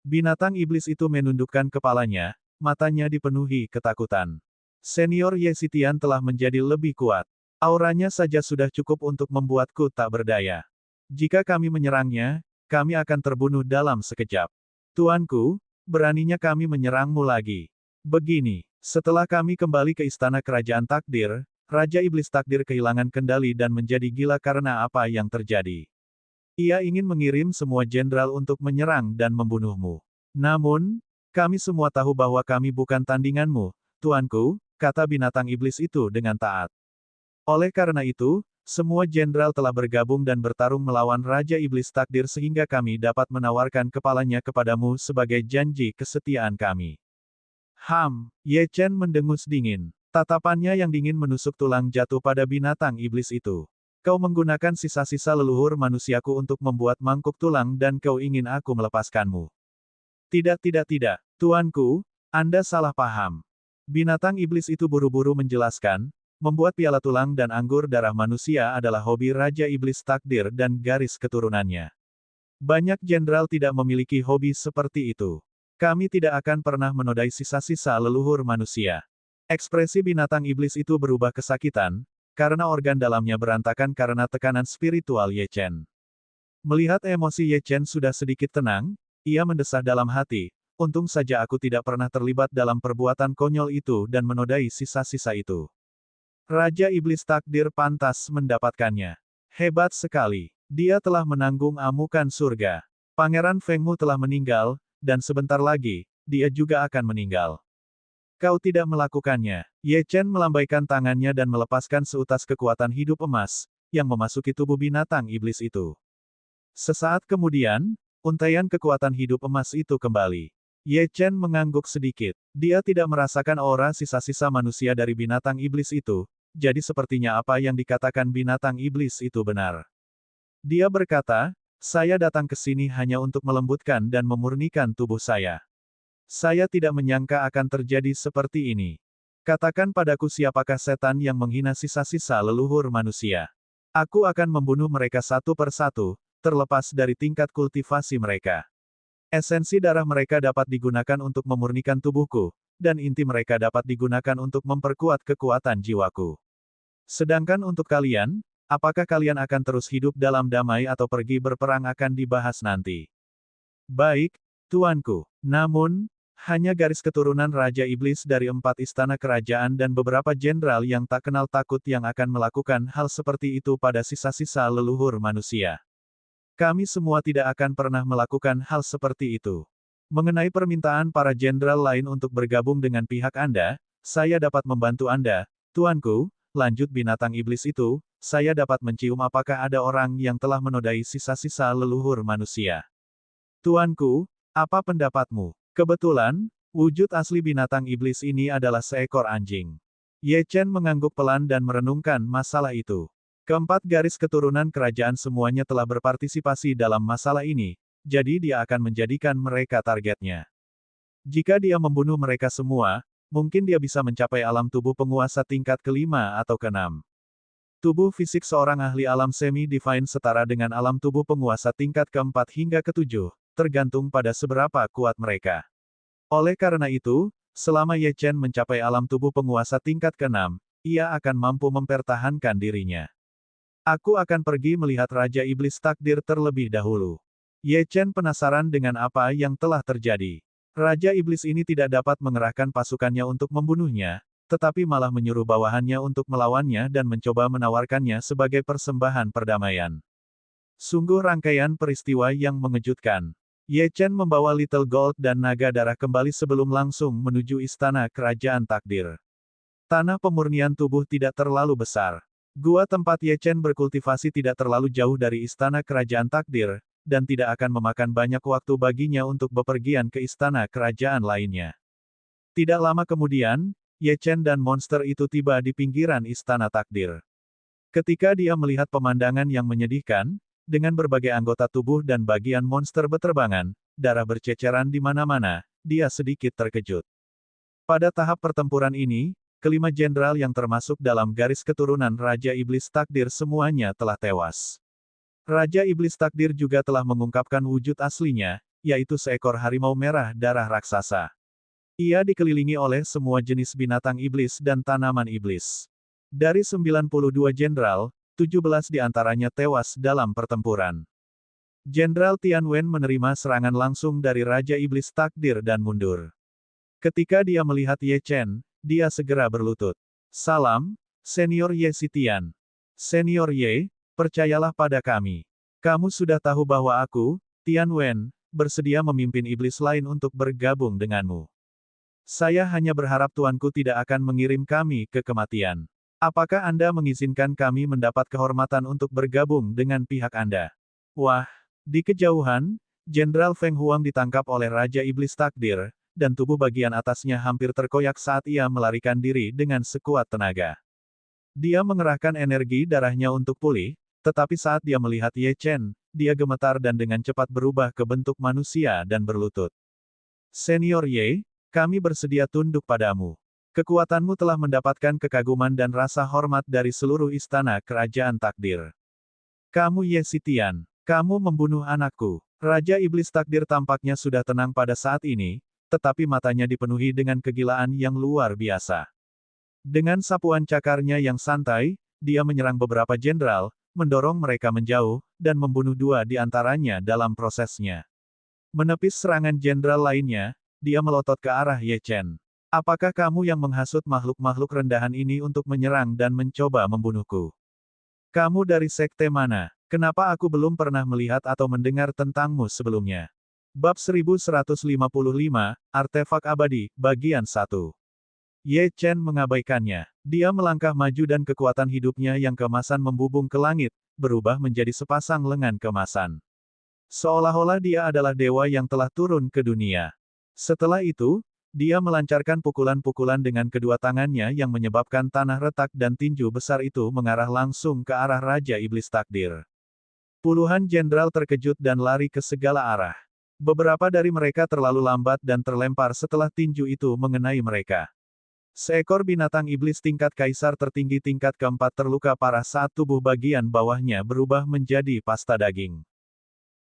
Binatang iblis itu menundukkan kepalanya, matanya dipenuhi ketakutan. Senior Ye Xitian telah menjadi lebih kuat. Auranya saja sudah cukup untuk membuatku tak berdaya. Jika kami menyerangnya, kami akan terbunuh dalam sekejap. Tuanku, beraninya kami menyerangmu lagi. Begini, setelah kami kembali ke istana kerajaan takdir, Raja Iblis Takdir kehilangan kendali dan menjadi gila karena apa yang terjadi. Ia ingin mengirim semua jenderal untuk menyerang dan membunuhmu. Namun, kami semua tahu bahwa kami bukan tandinganmu, tuanku, kata binatang iblis itu dengan taat. Oleh karena itu, semua jenderal telah bergabung dan bertarung melawan Raja Iblis Takdir sehingga kami dapat menawarkan kepalanya kepadamu sebagai janji kesetiaan kami. Ye Chen mendengus dingin. Tatapannya yang dingin menusuk tulang jatuh pada binatang iblis itu. Kau menggunakan sisa-sisa leluhur manusiaku untuk membuat mangkuk tulang dan kau ingin aku melepaskanmu. Tidak, tuanku, Anda salah paham. Binatang iblis itu buru-buru menjelaskan, membuat piala tulang dan anggur darah manusia adalah hobi Raja Iblis Takdir dan garis keturunannya. Banyak jenderal tidak memiliki hobi seperti itu. Kami tidak akan pernah menodai sisa-sisa leluhur manusia. Ekspresi binatang iblis itu berubah kesakitan, karena organ dalamnya berantakan karena tekanan spiritual Ye Chen. Melihat emosi Ye Chen sudah sedikit tenang, ia mendesah dalam hati, untung saja aku tidak pernah terlibat dalam perbuatan konyol itu dan menodai sisa-sisa itu. Raja Iblis Takdir pantas mendapatkannya. Hebat sekali. Dia telah menanggung amukan surga. Pangeran Fengmu telah meninggal, dan sebentar lagi, dia juga akan meninggal. Kau tidak melakukannya. Ye Chen melambaikan tangannya dan melepaskan seutas kekuatan hidup emas, yang memasuki tubuh binatang iblis itu. Sesaat kemudian, untaian kekuatan hidup emas itu kembali. Ye Chen mengangguk sedikit. Dia tidak merasakan aura sisa-sisa manusia dari binatang iblis itu, jadi sepertinya apa yang dikatakan binatang iblis itu benar. Dia berkata, saya datang ke sini hanya untuk melembutkan dan memurnikan tubuh saya. Saya tidak menyangka akan terjadi seperti ini. Katakan padaku siapakah setan yang menghina sisa-sisa leluhur manusia. Aku akan membunuh mereka satu persatu, terlepas dari tingkat kultivasi mereka. Esensi darah mereka dapat digunakan untuk memurnikan tubuhku, dan inti mereka dapat digunakan untuk memperkuat kekuatan jiwaku. Sedangkan untuk kalian, apakah kalian akan terus hidup dalam damai atau pergi berperang akan dibahas nanti. Baik, tuanku. Namun, hanya garis keturunan Raja Iblis dari 4 istana kerajaan dan beberapa jenderal yang tak kenal takut yang akan melakukan hal seperti itu pada sisa-sisa leluhur manusia. Kami semua tidak akan pernah melakukan hal seperti itu. Mengenai permintaan para jenderal lain untuk bergabung dengan pihak Anda, saya dapat membantu Anda, tuanku. Lanjut binatang iblis itu, saya dapat mencium apakah ada orang yang telah menodai sisa-sisa leluhur manusia. Tuanku, apa pendapatmu? Kebetulan, wujud asli binatang iblis ini adalah seekor anjing. Ye Chen mengangguk pelan dan merenungkan masalah itu. Keempat garis keturunan kerajaan semuanya telah berpartisipasi dalam masalah ini, jadi dia akan menjadikan mereka targetnya. Jika dia membunuh mereka semua, mungkin dia bisa mencapai alam tubuh penguasa tingkat ke-5 atau ke-6. Tubuh fisik seorang ahli alam semi-divine setara dengan alam tubuh penguasa tingkat ke-4 hingga ke-7, tergantung pada seberapa kuat mereka. Oleh karena itu, selama Ye Chen mencapai alam tubuh penguasa tingkat ke-6, ia akan mampu mempertahankan dirinya. Aku akan pergi melihat Raja Iblis Takdir terlebih dahulu. Ye Chen penasaran dengan apa yang telah terjadi. Raja Iblis ini tidak dapat mengerahkan pasukannya untuk membunuhnya, tetapi malah menyuruh bawahannya untuk melawannya dan mencoba menawarkannya sebagai persembahan perdamaian. Sungguh rangkaian peristiwa yang mengejutkan. Ye Chen membawa Little Gold dan naga darah kembali sebelum langsung menuju istana kerajaan takdir. Tanah pemurnian tubuh tidak terlalu besar. Gua tempat Ye Chen berkultivasi tidak terlalu jauh dari istana kerajaan takdir, dan tidak akan memakan banyak waktu baginya untuk bepergian ke istana kerajaan lainnya. Tidak lama kemudian, Ye Chen dan monster itu tiba di pinggiran istana takdir. Ketika dia melihat pemandangan yang menyedihkan, dengan berbagai anggota tubuh dan bagian monster beterbangan, darah berceceran di mana-mana, dia sedikit terkejut. Pada tahap pertempuran ini, kelima jenderal yang termasuk dalam garis keturunan Raja Iblis Takdir semuanya telah tewas. Raja Iblis Takdir juga telah mengungkapkan wujud aslinya, yaitu seekor harimau merah darah raksasa. Ia dikelilingi oleh semua jenis binatang iblis dan tanaman iblis. Dari 92 jenderal, 17 diantaranya tewas dalam pertempuran. Jenderal Tian Wen menerima serangan langsung dari Raja Iblis Takdir dan mundur. Ketika dia melihat Ye Chen, dia segera berlutut. Salam, Senior Ye Sitian. Senior Ye, percayalah pada kami. Kamu sudah tahu bahwa aku, Tian Wen, bersedia memimpin iblis lain untuk bergabung denganmu. Saya hanya berharap Tuanku tidak akan mengirim kami ke kematian. Apakah Anda mengizinkan kami mendapat kehormatan untuk bergabung dengan pihak Anda? Wah, di kejauhan, Jenderal Feng Huang ditangkap oleh Raja Iblis Takdir, dan tubuh bagian atasnya hampir terkoyak saat ia melarikan diri dengan sekuat tenaga. Dia mengerahkan energi darahnya untuk pulih, tetapi saat dia melihat Ye Chen, dia gemetar dan dengan cepat berubah ke bentuk manusia dan berlutut. Senior Ye, kami bersedia tunduk padamu. Kekuatanmu telah mendapatkan kekaguman dan rasa hormat dari seluruh istana kerajaan takdir. Kamu Ye Sitian, kamu membunuh anakku. Raja Iblis Takdir tampaknya sudah tenang pada saat ini, tetapi matanya dipenuhi dengan kegilaan yang luar biasa. Dengan sapuan cakarnya yang santai, dia menyerang beberapa jenderal, mendorong mereka menjauh, dan membunuh 2 di antaranya dalam prosesnya. Menepis serangan jenderal lainnya, dia melotot ke arah Ye Chen. Apakah kamu yang menghasut makhluk-makhluk rendahan ini untuk menyerang dan mencoba membunuhku? Kamu dari sekte mana? Kenapa aku belum pernah melihat atau mendengar tentangmu sebelumnya? Bab 1155, Artefak Abadi, Bagian 1. Ye Chen mengabaikannya. Dia melangkah maju dan kekuatan hidupnya yang keemasan membubung ke langit, berubah menjadi sepasang lengan keemasan. Seolah-olah dia adalah dewa yang telah turun ke dunia. Setelah itu, dia melancarkan pukulan-pukulan dengan kedua tangannya yang menyebabkan tanah retak dan tinju besar itu mengarah langsung ke arah Raja Iblis Takdir. Puluhan jenderal terkejut dan lari ke segala arah. Beberapa dari mereka terlalu lambat dan terlempar setelah tinju itu mengenai mereka. Seekor binatang iblis tingkat kaisar tertinggi tingkat keempat terluka parah saat tubuh bagian bawahnya berubah menjadi pasta daging.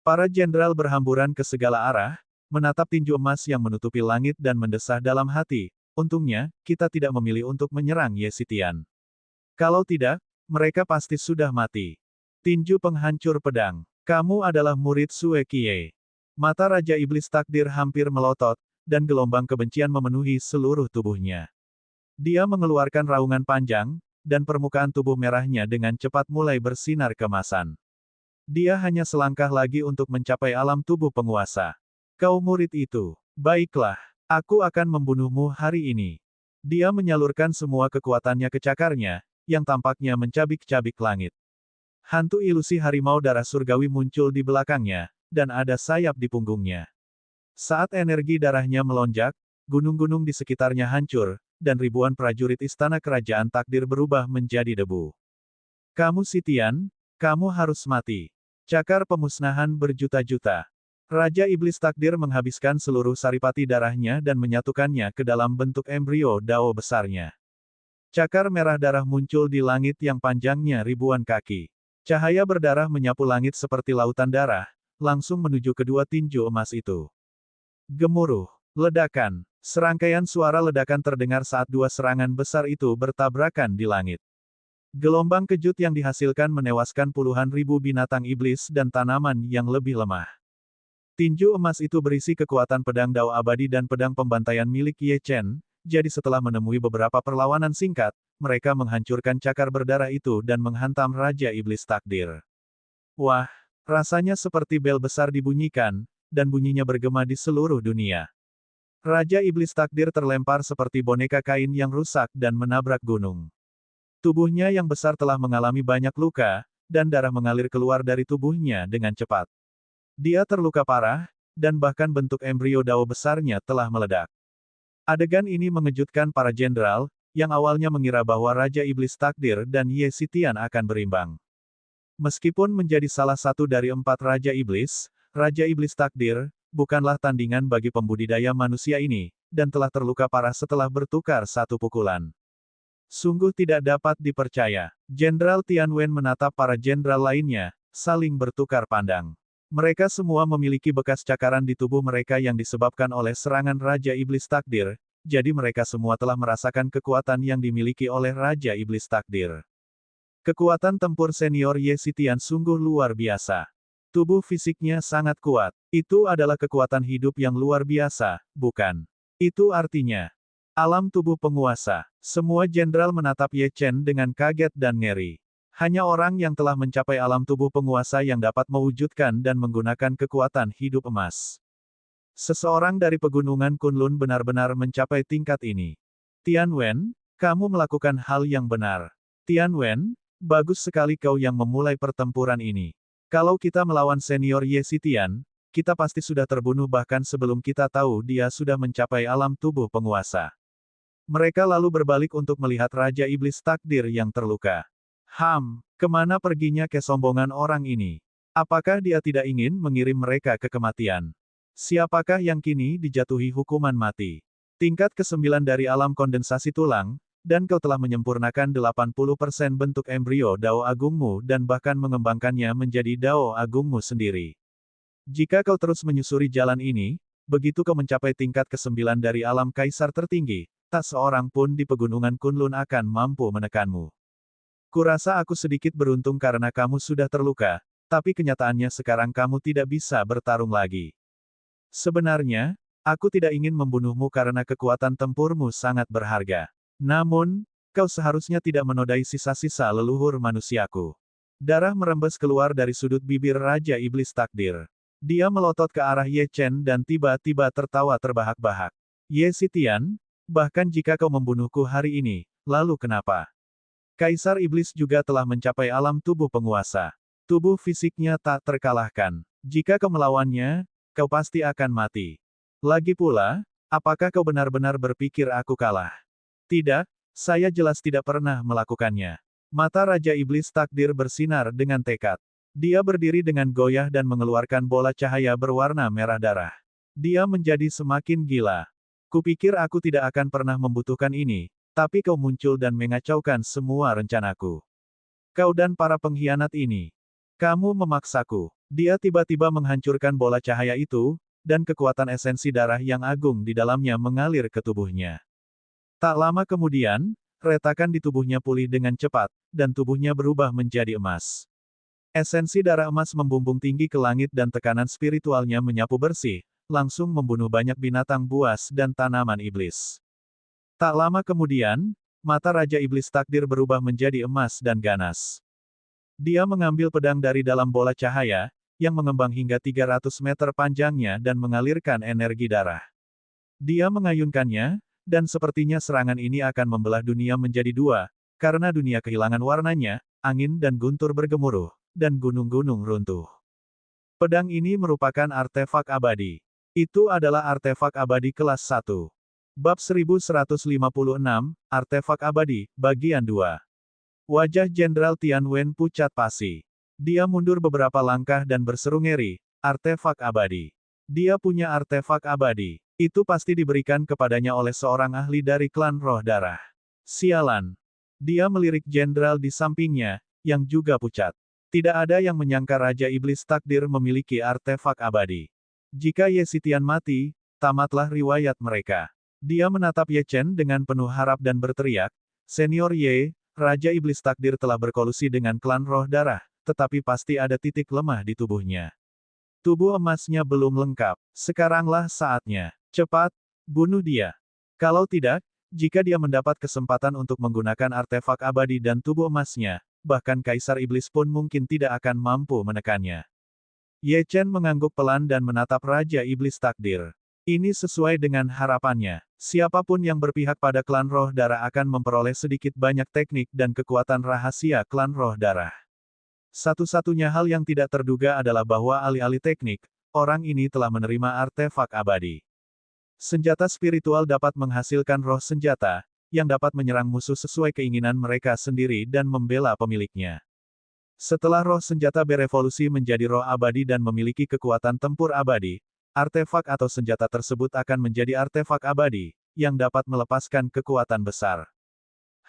Para jenderal berhamburan ke segala arah, menatap tinju emas yang menutupi langit dan mendesah dalam hati, untungnya, kita tidak memilih untuk menyerang Ye Sitian. Kalau tidak, mereka pasti sudah mati. Tinju penghancur pedang. Kamu adalah murid Sue Qiye. Mata Raja Iblis Takdir hampir melotot, dan gelombang kebencian memenuhi seluruh tubuhnya. Dia mengeluarkan raungan panjang, dan permukaan tubuh merahnya dengan cepat mulai bersinar kemasan. Dia hanya selangkah lagi untuk mencapai alam tubuh penguasa. Kau murid itu. Baiklah, aku akan membunuhmu hari ini. Dia menyalurkan semua kekuatannya ke cakarnya, yang tampaknya mencabik-cabik langit. Hantu ilusi harimau darah surgawi muncul di belakangnya, dan ada sayap di punggungnya. Saat energi darahnya melonjak, gunung-gunung di sekitarnya hancur, dan ribuan prajurit istana kerajaan takdir berubah menjadi debu. Kamu Sitian, kamu harus mati. Cakar pemusnahan berjuta-juta. Raja Iblis Takdir menghabiskan seluruh saripati darahnya dan menyatukannya ke dalam bentuk embrio Dao besarnya. Cakar merah darah muncul di langit yang panjangnya ribuan kaki. Cahaya berdarah menyapu langit seperti lautan darah, langsung menuju kedua tinju emas itu. Gemuruh, ledakan, serangkaian suara ledakan terdengar saat 2 serangan besar itu bertabrakan di langit. Gelombang kejut yang dihasilkan menewaskan puluhan ribu binatang iblis dan tanaman yang lebih lemah. Tinju emas itu berisi kekuatan pedang Dao abadi dan pedang pembantaian milik Ye Chen, jadi setelah menemui beberapa perlawanan singkat, mereka menghancurkan cakar berdarah itu dan menghantam Raja Iblis Takdir. Wah, rasanya seperti bel besar dibunyikan, dan bunyinya bergema di seluruh dunia. Raja Iblis Takdir terlempar seperti boneka kain yang rusak dan menabrak gunung. Tubuhnya yang besar telah mengalami banyak luka, dan darah mengalir keluar dari tubuhnya dengan cepat. Dia terluka parah, dan bahkan bentuk embrio Dao besarnya telah meledak. Adegan ini mengejutkan para jenderal, yang awalnya mengira bahwa Raja Iblis Takdir dan Ye Xitian akan berimbang. Meskipun menjadi salah satu dari 4 Raja Iblis, Raja Iblis Takdir bukanlah tandingan bagi pembudidaya manusia ini, dan telah terluka parah setelah bertukar satu pukulan. Sungguh tidak dapat dipercaya. Jenderal Tianwen menatap para jenderal lainnya, saling bertukar pandang. Mereka semua memiliki bekas cakaran di tubuh mereka yang disebabkan oleh serangan Raja Iblis Takdir, jadi mereka semua telah merasakan kekuatan yang dimiliki oleh Raja Iblis Takdir. Kekuatan tempur senior Ye Xitian sungguh luar biasa. Tubuh fisiknya sangat kuat. Itu adalah kekuatan hidup yang luar biasa, bukan? Itu artinya alam tubuh penguasa. Semua jenderal menatap Ye Chen dengan kaget dan ngeri. Hanya orang yang telah mencapai alam tubuh penguasa yang dapat mewujudkan dan menggunakan kekuatan hidup emas. Seseorang dari pegunungan Kunlun benar-benar mencapai tingkat ini. Tianwen, kamu melakukan hal yang benar. Tianwen, bagus sekali kau yang memulai pertempuran ini. Kalau kita melawan senior Ye Xitian, kita pasti sudah terbunuh bahkan sebelum kita tahu dia sudah mencapai alam tubuh penguasa. Mereka lalu berbalik untuk melihat Raja Iblis Takdir yang terluka. Kemana perginya kesombongan orang ini? Apakah dia tidak ingin mengirim mereka ke kematian? Siapakah yang kini dijatuhi hukuman mati? Tingkat ke-9 dari alam kondensasi tulang, dan kau telah menyempurnakan 80% bentuk embrio Dao Agungmu dan bahkan mengembangkannya menjadi Dao Agungmu sendiri. Jika kau terus menyusuri jalan ini, begitu kau mencapai tingkat ke-9 dari alam kaisar tertinggi, tak seorang pun di pegunungan Kunlun akan mampu menekanmu. Kurasa aku sedikit beruntung karena kamu sudah terluka, tapi kenyataannya sekarang kamu tidak bisa bertarung lagi. Sebenarnya, aku tidak ingin membunuhmu karena kekuatan tempurmu sangat berharga. Namun, kau seharusnya tidak menodai sisa-sisa leluhur manusiaku. Darah merembes keluar dari sudut bibir Raja Iblis Takdir. Dia melotot ke arah Ye Chen dan tiba-tiba tertawa terbahak-bahak. Ye Xitian, bahkan jika kau membunuhku hari ini, lalu kenapa? Kaisar Iblis juga telah mencapai alam tubuh penguasa. Tubuh fisiknya tak terkalahkan. Jika kau melawannya, kau pasti akan mati. Lagi pula, apakah kau benar-benar berpikir aku kalah? Tidak, saya jelas tidak pernah melakukannya. Mata Raja Iblis Takdir bersinar dengan tekad. Dia berdiri dengan goyah dan mengeluarkan bola cahaya berwarna merah darah. Dia menjadi semakin gila. Kupikir aku tidak akan pernah membutuhkan ini, tapi kau muncul dan mengacaukan semua rencanaku. Kau dan para pengkhianat ini. Kamu memaksaku. Dia tiba-tiba menghancurkan bola cahaya itu, dan kekuatan esensi darah yang agung di dalamnya mengalir ke tubuhnya. Tak lama kemudian, retakan di tubuhnya pulih dengan cepat, dan tubuhnya berubah menjadi emas. Esensi darah emas membumbung tinggi ke langit dan tekanan spiritualnya menyapu bersih, langsung membunuh banyak binatang buas dan tanaman iblis. Tak lama kemudian, mata Raja Iblis Takdir berubah menjadi emas dan ganas. Dia mengambil pedang dari dalam bola cahaya, yang mengembang hingga 300 meter panjangnya dan mengalirkan energi darah. Dia mengayunkannya, dan sepertinya serangan ini akan membelah dunia menjadi dua, karena dunia kehilangan warnanya, angin dan guntur bergemuruh, dan gunung-gunung runtuh. Pedang ini merupakan artefak abadi. Itu adalah artefak abadi kelas 1. Bab 1156, Artefak Abadi, Bagian 2. Wajah Jenderal Tianwen pucat pasi. Dia mundur beberapa langkah dan berseru ngeri, artefak abadi. Dia punya artefak abadi. Itu pasti diberikan kepadanya oleh seorang ahli dari klan roh darah. Sialan. Dia melirik jenderal di sampingnya, yang juga pucat. Tidak ada yang menyangka Raja Iblis Takdir memiliki artefak abadi. Jika Ye Xitian mati, tamatlah riwayat mereka. Dia menatap Ye Chen dengan penuh harap dan berteriak, Senior Ye, Raja Iblis Takdir telah berkolusi dengan klan roh darah, tetapi pasti ada titik lemah di tubuhnya. Tubuh emasnya belum lengkap. Sekaranglah saatnya. Cepat, bunuh dia. Kalau tidak, jika dia mendapat kesempatan untuk menggunakan artefak abadi dan tubuh emasnya, bahkan Kaisar Iblis pun mungkin tidak akan mampu menekannya. Ye Chen mengangguk pelan dan menatap Raja Iblis Takdir. Ini sesuai dengan harapannya. Siapapun yang berpihak pada klan roh darah akan memperoleh sedikit banyak teknik dan kekuatan rahasia klan roh darah. Satu-satunya hal yang tidak terduga adalah bahwa alih-alih teknik, orang ini telah menerima artefak abadi. Senjata spiritual dapat menghasilkan roh senjata, yang dapat menyerang musuh sesuai keinginan mereka sendiri dan membela pemiliknya. Setelah roh senjata berevolusi menjadi roh abadi dan memiliki kekuatan tempur abadi, artefak atau senjata tersebut akan menjadi artefak abadi, yang dapat melepaskan kekuatan besar.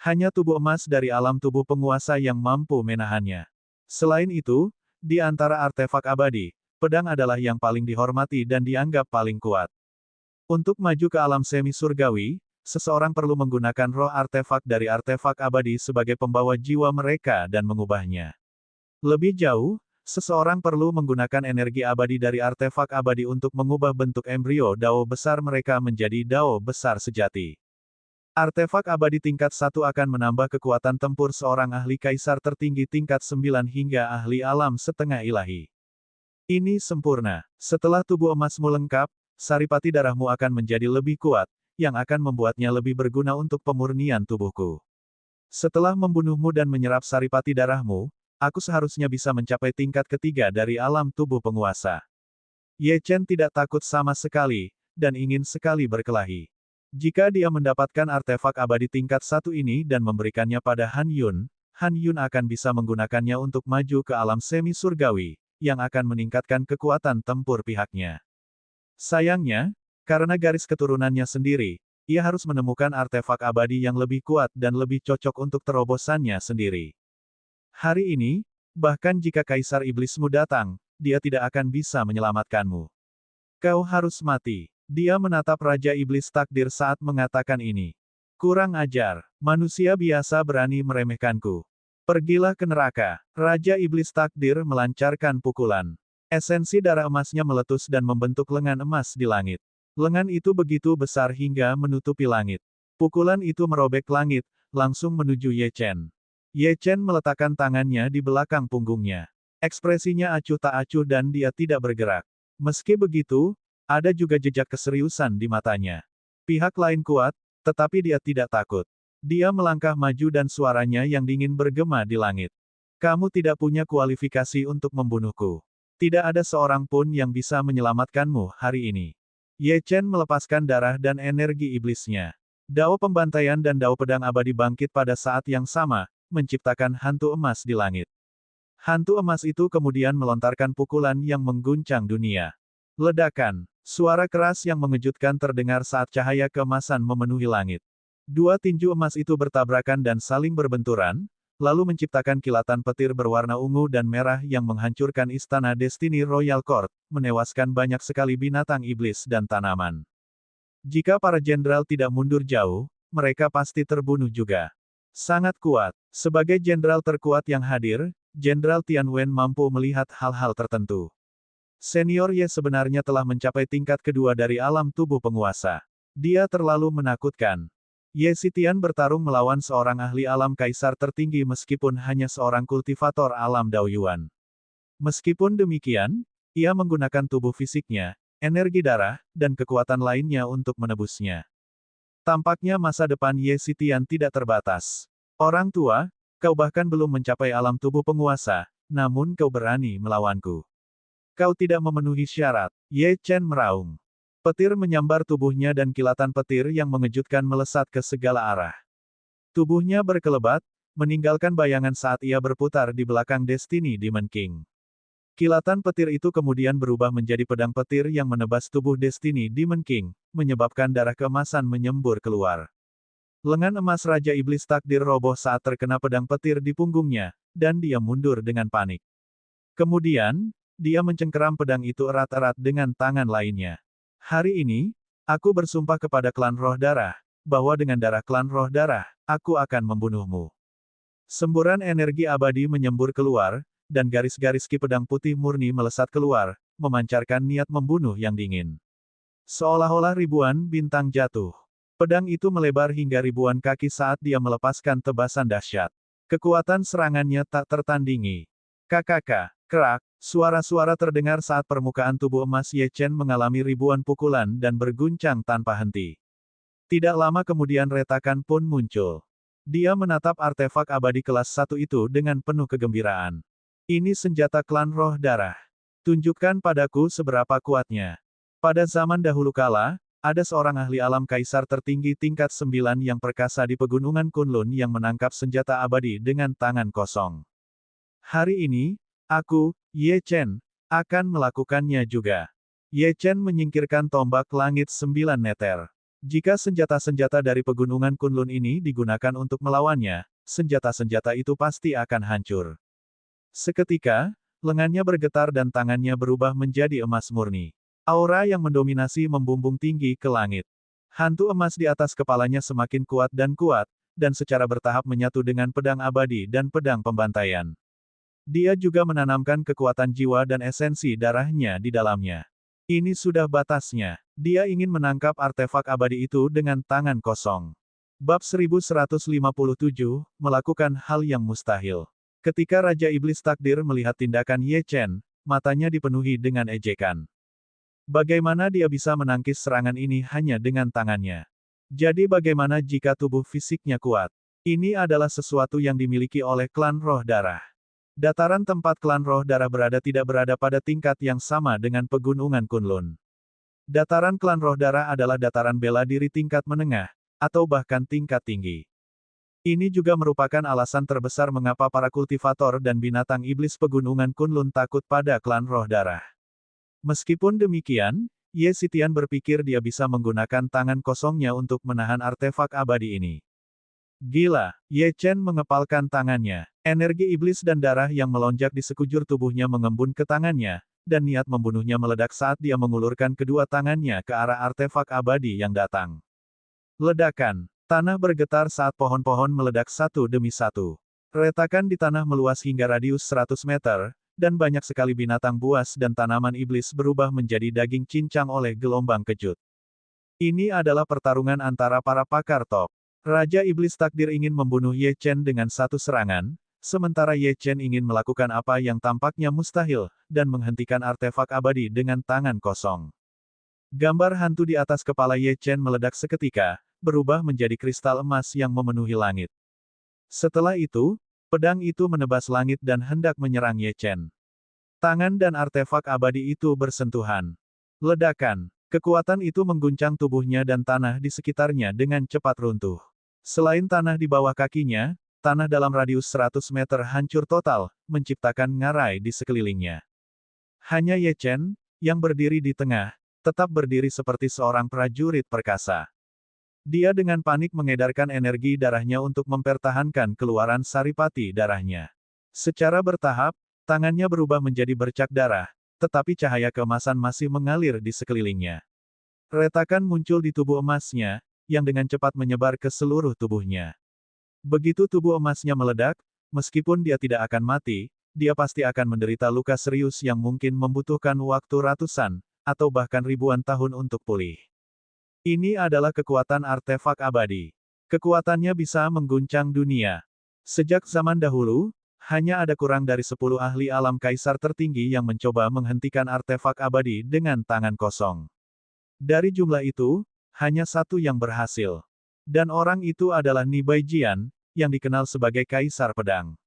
Hanya tubuh emas dari alam tubuh penguasa yang mampu menahannya. Selain itu, di antara artefak abadi, pedang adalah yang paling dihormati dan dianggap paling kuat. Untuk maju ke alam semi surgawi, seseorang perlu menggunakan roh artefak dari artefak abadi sebagai pembawa jiwa mereka dan mengubahnya. Lebih jauh, seseorang perlu menggunakan energi abadi dari artefak abadi untuk mengubah bentuk embrio Dao besar mereka menjadi Dao besar sejati. Artefak abadi tingkat 1 akan menambah kekuatan tempur seorang ahli kaisar tertinggi tingkat 9 hingga ahli alam setengah ilahi. Ini sempurna. Setelah tubuh emasmu lengkap, saripati darahmu akan menjadi lebih kuat, yang akan membuatnya lebih berguna untuk pemurnian tubuhku. Setelah membunuhmu dan menyerap saripati darahmu, aku seharusnya bisa mencapai tingkat ketiga dari alam tubuh penguasa. Ye Chen tidak takut sama sekali, dan ingin sekali berkelahi. Jika dia mendapatkan artefak abadi tingkat 1 ini dan memberikannya pada Han Yun akan bisa menggunakannya untuk maju ke alam semi surgawi, yang akan meningkatkan kekuatan tempur pihaknya. Sayangnya, karena garis keturunannya sendiri, ia harus menemukan artefak abadi yang lebih kuat dan lebih cocok untuk terobosannya sendiri. Hari ini, bahkan jika Kaisar Iblismu datang, dia tidak akan bisa menyelamatkanmu. Kau harus mati. Dia menatap Raja Iblis Takdir saat mengatakan ini. Kurang ajar, manusia biasa berani meremehkanku. Pergilah ke neraka. Raja Iblis Takdir melancarkan pukulan. Esensi darah emasnya meletus dan membentuk lengan emas di langit. Lengan itu begitu besar hingga menutupi langit. Pukulan itu merobek langit, langsung menuju Ye Chen. Ye Chen meletakkan tangannya di belakang punggungnya. Ekspresinya acuh tak acuh dan dia tidak bergerak. Meski begitu, ada juga jejak keseriusan di matanya. Pihak lain kuat, tetapi dia tidak takut. Dia melangkah maju dan suaranya yang dingin bergema di langit. Kamu tidak punya kualifikasi untuk membunuhku. Tidak ada seorang pun yang bisa menyelamatkanmu hari ini. Ye Chen melepaskan darah dan energi iblisnya. Dao pembantaian dan dao pedang abadi bangkit pada saat yang sama, menciptakan hantu emas di langit. Hantu emas itu kemudian melontarkan pukulan yang mengguncang dunia. Ledakan. Suara keras yang mengejutkan terdengar saat cahaya keemasan memenuhi langit. Dua tinju emas itu bertabrakan dan saling berbenturan, lalu menciptakan kilatan petir berwarna ungu dan merah yang menghancurkan istana Destiny Royal Court, menewaskan banyak sekali binatang iblis dan tanaman. Jika para jenderal tidak mundur jauh, mereka pasti terbunuh juga. Sangat kuat. Sebagai jenderal terkuat yang hadir, Jenderal Tian Wen mampu melihat hal-hal tertentu. Senior Ye sebenarnya telah mencapai tingkat kedua dari alam tubuh penguasa. Dia terlalu menakutkan. Ye Xitian bertarung melawan seorang ahli alam kaisar tertinggi meskipun hanya seorang kultivator alam Daoyuan. Meskipun demikian, ia menggunakan tubuh fisiknya, energi darah, dan kekuatan lainnya untuk menebusnya. Tampaknya masa depan Ye Xitian tidak terbatas. Orang tua, kau bahkan belum mencapai alam tubuh penguasa, namun kau berani melawanku. Kau tidak memenuhi syarat. Ye Chen meraung. Petir menyambar tubuhnya dan kilatan petir yang mengejutkan melesat ke segala arah. Tubuhnya berkelebat, meninggalkan bayangan saat ia berputar di belakang Destiny Demon King. Kilatan petir itu kemudian berubah menjadi pedang petir yang menebas tubuh Destiny Demon King, menyebabkan darah keemasan menyembur keluar. Lengan emas Raja Iblis Takdir roboh saat terkena pedang petir di punggungnya, dan dia mundur dengan panik. Kemudian, dia mencengkeram pedang itu erat-erat dengan tangan lainnya. Hari ini, aku bersumpah kepada klan roh darah, bahwa dengan darah klan roh darah, aku akan membunuhmu. Semburan energi abadi menyembur keluar, dan garis-garis ki pedang putih murni melesat keluar, memancarkan niat membunuh yang dingin. Seolah-olah ribuan bintang jatuh. Pedang itu melebar hingga ribuan kaki saat dia melepaskan tebasan dahsyat. Kekuatan serangannya tak tertandingi. Kakak, kerak, suara-suara terdengar saat permukaan tubuh emas Ye Chen mengalami ribuan pukulan dan berguncang tanpa henti. Tidak lama kemudian retakan pun muncul. Dia menatap artefak abadi kelas 1 itu dengan penuh kegembiraan. Ini senjata klan roh darah. Tunjukkan padaku seberapa kuatnya. Pada zaman dahulu kala, ada seorang ahli alam kaisar tertinggi tingkat 9 yang perkasa di pegunungan Kunlun yang menangkap senjata abadi dengan tangan kosong. Hari ini, aku, Ye Chen, akan melakukannya juga. Ye Chen menyingkirkan tombak langit 9 meter. Jika senjata-senjata dari pegunungan Kunlun ini digunakan untuk melawannya, senjata-senjata itu pasti akan hancur. Seketika, lengannya bergetar dan tangannya berubah menjadi emas murni. Aura yang mendominasi membumbung tinggi ke langit. Hantu emas di atas kepalanya semakin kuat, dan secara bertahap menyatu dengan pedang abadi dan pedang pembantaian. Dia juga menanamkan kekuatan jiwa dan esensi darahnya di dalamnya. Ini sudah batasnya. Dia ingin menangkap artefak abadi itu dengan tangan kosong. Bab 1157, melakukan hal yang mustahil. Ketika Raja Iblis Takdir melihat tindakan Ye Chen, matanya dipenuhi dengan ejekan. Bagaimana dia bisa menangkis serangan ini hanya dengan tangannya? Jadi bagaimana jika tubuh fisiknya kuat? Ini adalah sesuatu yang dimiliki oleh klan roh darah. Dataran tempat klan roh darah berada tidak berada pada tingkat yang sama dengan pegunungan Kunlun. Dataran klan roh darah adalah dataran bela diri tingkat menengah, atau bahkan tingkat tinggi. Ini juga merupakan alasan terbesar mengapa para kultivator dan binatang iblis pegunungan Kunlun takut pada klan roh darah. Meskipun demikian, Ye Xitian berpikir dia bisa menggunakan tangan kosongnya untuk menahan artefak abadi ini. Gila, Ye Chen mengepalkan tangannya. Energi iblis dan darah yang melonjak di sekujur tubuhnya mengembun ke tangannya, dan niat membunuhnya meledak saat dia mengulurkan kedua tangannya ke arah artefak abadi yang datang. Ledakan. Tanah bergetar saat pohon-pohon meledak satu demi satu. Retakan di tanah meluas hingga radius 100 meter, dan banyak sekali binatang buas dan tanaman iblis berubah menjadi daging cincang oleh gelombang kejut. Ini adalah pertarungan antara para pakar top. Raja Iblis Takdir ingin membunuh Ye Chen dengan satu serangan, sementara Ye Chen ingin melakukan apa yang tampaknya mustahil, dan menghentikan artefak abadi dengan tangan kosong. Gambar hantu di atas kepala Ye Chen meledak seketika, berubah menjadi kristal emas yang memenuhi langit. Setelah itu, pedang itu menebas langit dan hendak menyerang Ye Chen. Tangan dan artefak abadi itu bersentuhan. Ledakan. Kekuatan itu mengguncang tubuhnya dan tanah di sekitarnya dengan cepat runtuh. Selain tanah di bawah kakinya, tanah dalam radius 100 meter hancur total, menciptakan ngarai di sekelilingnya. Hanya Ye Chen, yang berdiri di tengah, tetap berdiri seperti seorang prajurit perkasa. Dia dengan panik mengedarkan energi darahnya untuk mempertahankan keluaran saripati darahnya. Secara bertahap, tangannya berubah menjadi bercak darah, tetapi cahaya keemasan masih mengalir di sekelilingnya. Retakan muncul di tubuh emasnya, yang dengan cepat menyebar ke seluruh tubuhnya. Begitu tubuh emasnya meledak, meskipun dia tidak akan mati, dia pasti akan menderita luka serius yang mungkin membutuhkan waktu ratusan, atau bahkan ribuan tahun untuk pulih. Ini adalah kekuatan artefak abadi. Kekuatannya bisa mengguncang dunia. Sejak zaman dahulu, hanya ada kurang dari 10 ahli alam kaisar tertinggi yang mencoba menghentikan artefak abadi dengan tangan kosong. Dari jumlah itu, hanya satu yang berhasil. Dan orang itu adalah Ni Baijian, yang dikenal sebagai Kaisar Pedang.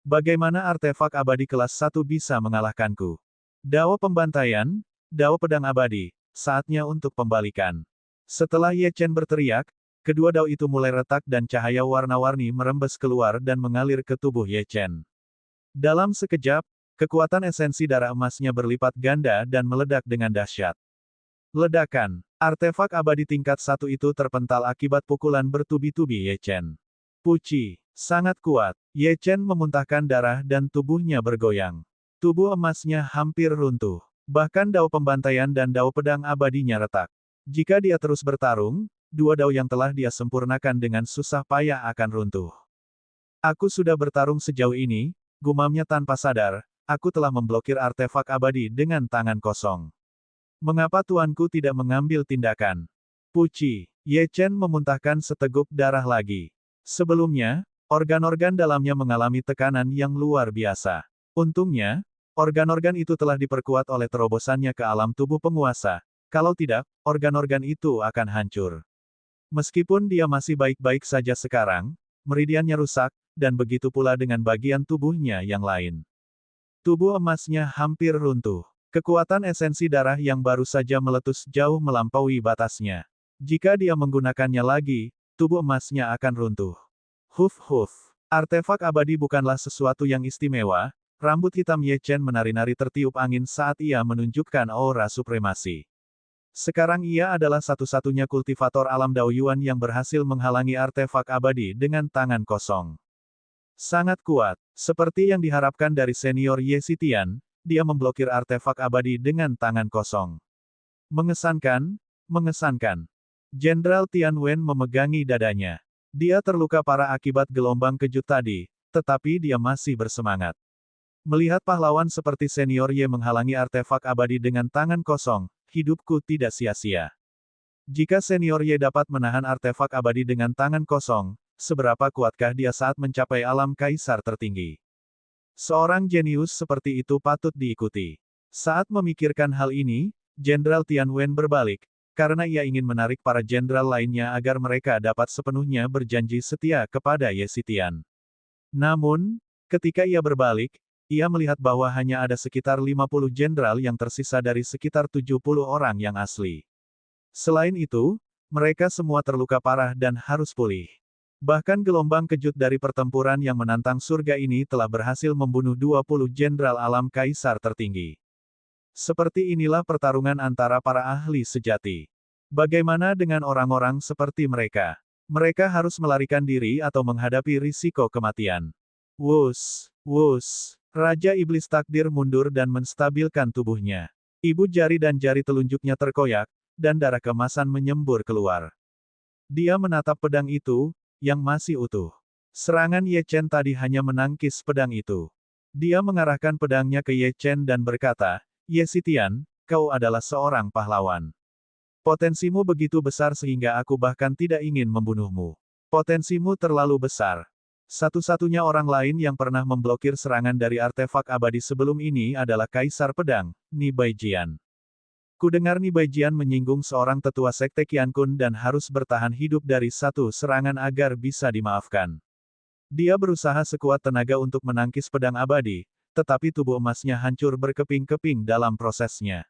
Bagaimana artefak abadi kelas 1 bisa mengalahkanku? Dao pembantaian, Dao pedang abadi, saatnya untuk pembalikan. Setelah Ye Chen berteriak, kedua dao itu mulai retak dan cahaya warna-warni merembes keluar dan mengalir ke tubuh Ye Chen. Dalam sekejap, kekuatan esensi darah emasnya berlipat ganda dan meledak dengan dahsyat. Ledakan. Artefak abadi tingkat 1 itu terpental akibat pukulan bertubi-tubi Ye Chen. Puci. Sangat kuat. Ye Chen memuntahkan darah dan tubuhnya bergoyang. Tubuh emasnya hampir runtuh. Bahkan dao pembantaian dan dao pedang abadinya retak. Jika dia terus bertarung, dua dao yang telah dia sempurnakan dengan susah payah akan runtuh. Aku sudah bertarung sejauh ini, gumamnya tanpa sadar, aku telah memblokir artefak abadi dengan tangan kosong. Mengapa tuanku tidak mengambil tindakan? Puci, Ye Chen memuntahkan seteguk darah lagi. Sebelumnya, organ-organ dalamnya mengalami tekanan yang luar biasa. Untungnya, organ-organ itu telah diperkuat oleh terobosannya ke alam tubuh penguasa. Kalau tidak, organ-organ itu akan hancur. Meskipun dia masih baik-baik saja sekarang, meridiannya rusak, dan begitu pula dengan bagian tubuhnya yang lain. Tubuh emasnya hampir runtuh. Kekuatan esensi darah yang baru saja meletus jauh melampaui batasnya. Jika dia menggunakannya lagi, tubuh emasnya akan runtuh. Huf. Artefak abadi bukanlah sesuatu yang istimewa, rambut hitam Ye Chen menari-nari tertiup angin saat ia menunjukkan aura supremasi. Sekarang ia adalah satu-satunya kultivator alam Daoyuan yang berhasil menghalangi artefak abadi dengan tangan kosong. Sangat kuat, seperti yang diharapkan dari senior Ye Xitian, dia memblokir artefak abadi dengan tangan kosong. Mengesankan. Jenderal Tian Wen memegangi dadanya. Dia terluka parah akibat gelombang kejut tadi, tetapi dia masih bersemangat. Melihat pahlawan seperti senior Ye menghalangi artefak abadi dengan tangan kosong, hidupku tidak sia-sia. Jika senior Ye dapat menahan artefak abadi dengan tangan kosong, seberapa kuatkah dia saat mencapai alam kaisar tertinggi? Seorang jenius seperti itu patut diikuti. Saat memikirkan hal ini, Jenderal Tian Wen berbalik, karena ia ingin menarik para jenderal lainnya agar mereka dapat sepenuhnya berjanji setia kepada Ye Xitian. Namun, ketika ia berbalik, ia melihat bahwa hanya ada sekitar 50 jenderal yang tersisa dari sekitar 70 orang yang asli. Selain itu, mereka semua terluka parah dan harus pulih. Bahkan gelombang kejut dari pertempuran yang menantang surga ini telah berhasil membunuh 20 jenderal alam kaisar tertinggi. Seperti inilah pertarungan antara para ahli sejati. Bagaimana dengan orang-orang seperti mereka? Mereka harus melarikan diri atau menghadapi risiko kematian. Wus. Raja Iblis Takdir mundur dan menstabilkan tubuhnya. Ibu jari dan jari telunjuknya terkoyak, dan darah kemasan menyembur keluar. Dia menatap pedang itu, yang masih utuh. Serangan Ye Chen tadi hanya menangkis pedang itu. Dia mengarahkan pedangnya ke Ye Chen dan berkata, Ye Xitian, kau adalah seorang pahlawan. Potensimu begitu besar sehingga aku bahkan tidak ingin membunuhmu. Potensimu terlalu besar. Satu-satunya orang lain yang pernah memblokir serangan dari artefak abadi sebelum ini adalah Kaisar Pedang, Ni Baijian. Kudengar Ni Baijian menyinggung seorang tetua sekte Qiankun dan harus bertahan hidup dari satu serangan agar bisa dimaafkan. Dia berusaha sekuat tenaga untuk menangkis pedang abadi, tetapi tubuh emasnya hancur berkeping-keping dalam prosesnya.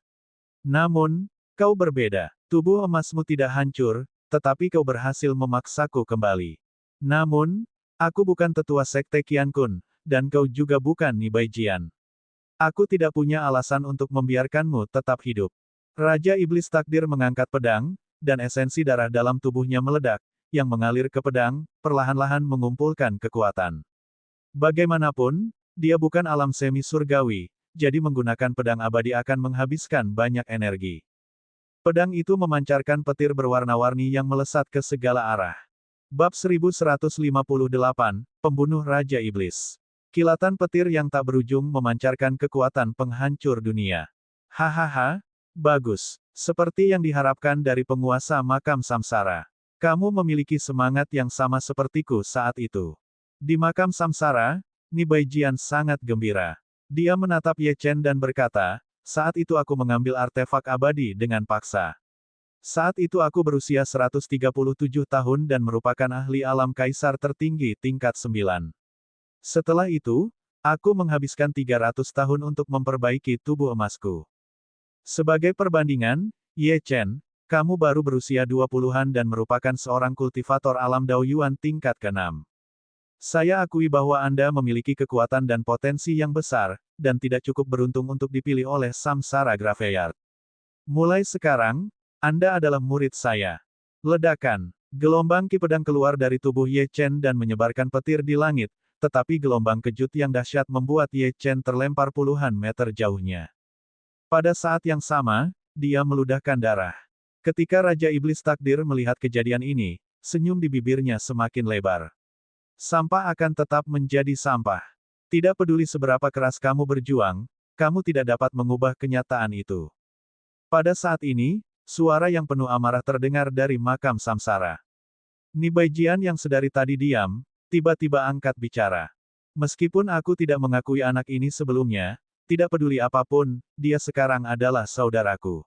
Namun, kau berbeda. Tubuh emasmu tidak hancur, tetapi kau berhasil memaksaku kembali. Namun, aku bukan tetua sekte Qiankun, dan kau juga bukan Ni Baijian. Aku tidak punya alasan untuk membiarkanmu tetap hidup. Raja Iblis Takdir mengangkat pedang, dan esensi darah dalam tubuhnya meledak, yang mengalir ke pedang, perlahan-lahan mengumpulkan kekuatan. Bagaimanapun, dia bukan alam semi surgawi, jadi menggunakan pedang abadi akan menghabiskan banyak energi. Pedang itu memancarkan petir berwarna-warni yang melesat ke segala arah. Bab 1158, Pembunuh Raja Iblis. Kilatan petir yang tak berujung memancarkan kekuatan penghancur dunia. Hahaha, bagus. Seperti yang diharapkan dari penguasa makam samsara. Kamu memiliki semangat yang sama sepertiku saat itu. Di makam samsara, Ni Baijian sangat gembira. Dia menatap Ye Chen dan berkata, saat itu aku mengambil artefak abadi dengan paksa. Saat itu aku berusia 137 tahun dan merupakan ahli alam kaisar tertinggi tingkat 9. Setelah itu, aku menghabiskan 300 tahun untuk memperbaiki tubuh emasku. Sebagai perbandingan, Ye Chen, kamu baru berusia 20-an dan merupakan seorang kultivator alam Daoyuan tingkat ke-6. Saya akui bahwa Anda memiliki kekuatan dan potensi yang besar, dan tidak cukup beruntung untuk dipilih oleh Samsara Graveyard. Mulai sekarang, Anda adalah murid saya. Ledakan. Gelombang ki pedang keluar dari tubuh Ye Chen dan menyebarkan petir di langit, tetapi gelombang kejut yang dahsyat membuat Ye Chen terlempar puluhan meter jauhnya. Pada saat yang sama, dia meludahkan darah. Ketika Raja Iblis Takdir melihat kejadian ini, senyum di bibirnya semakin lebar. Sampah akan tetap menjadi sampah. Tidak peduli seberapa keras kamu berjuang, kamu tidak dapat mengubah kenyataan itu. Pada saat ini, suara yang penuh amarah terdengar dari makam samsara. Nibaijian yang sedari tadi diam, tiba-tiba angkat bicara. Meskipun aku tidak mengakui anak ini sebelumnya, tidak peduli apapun, dia sekarang adalah saudaraku.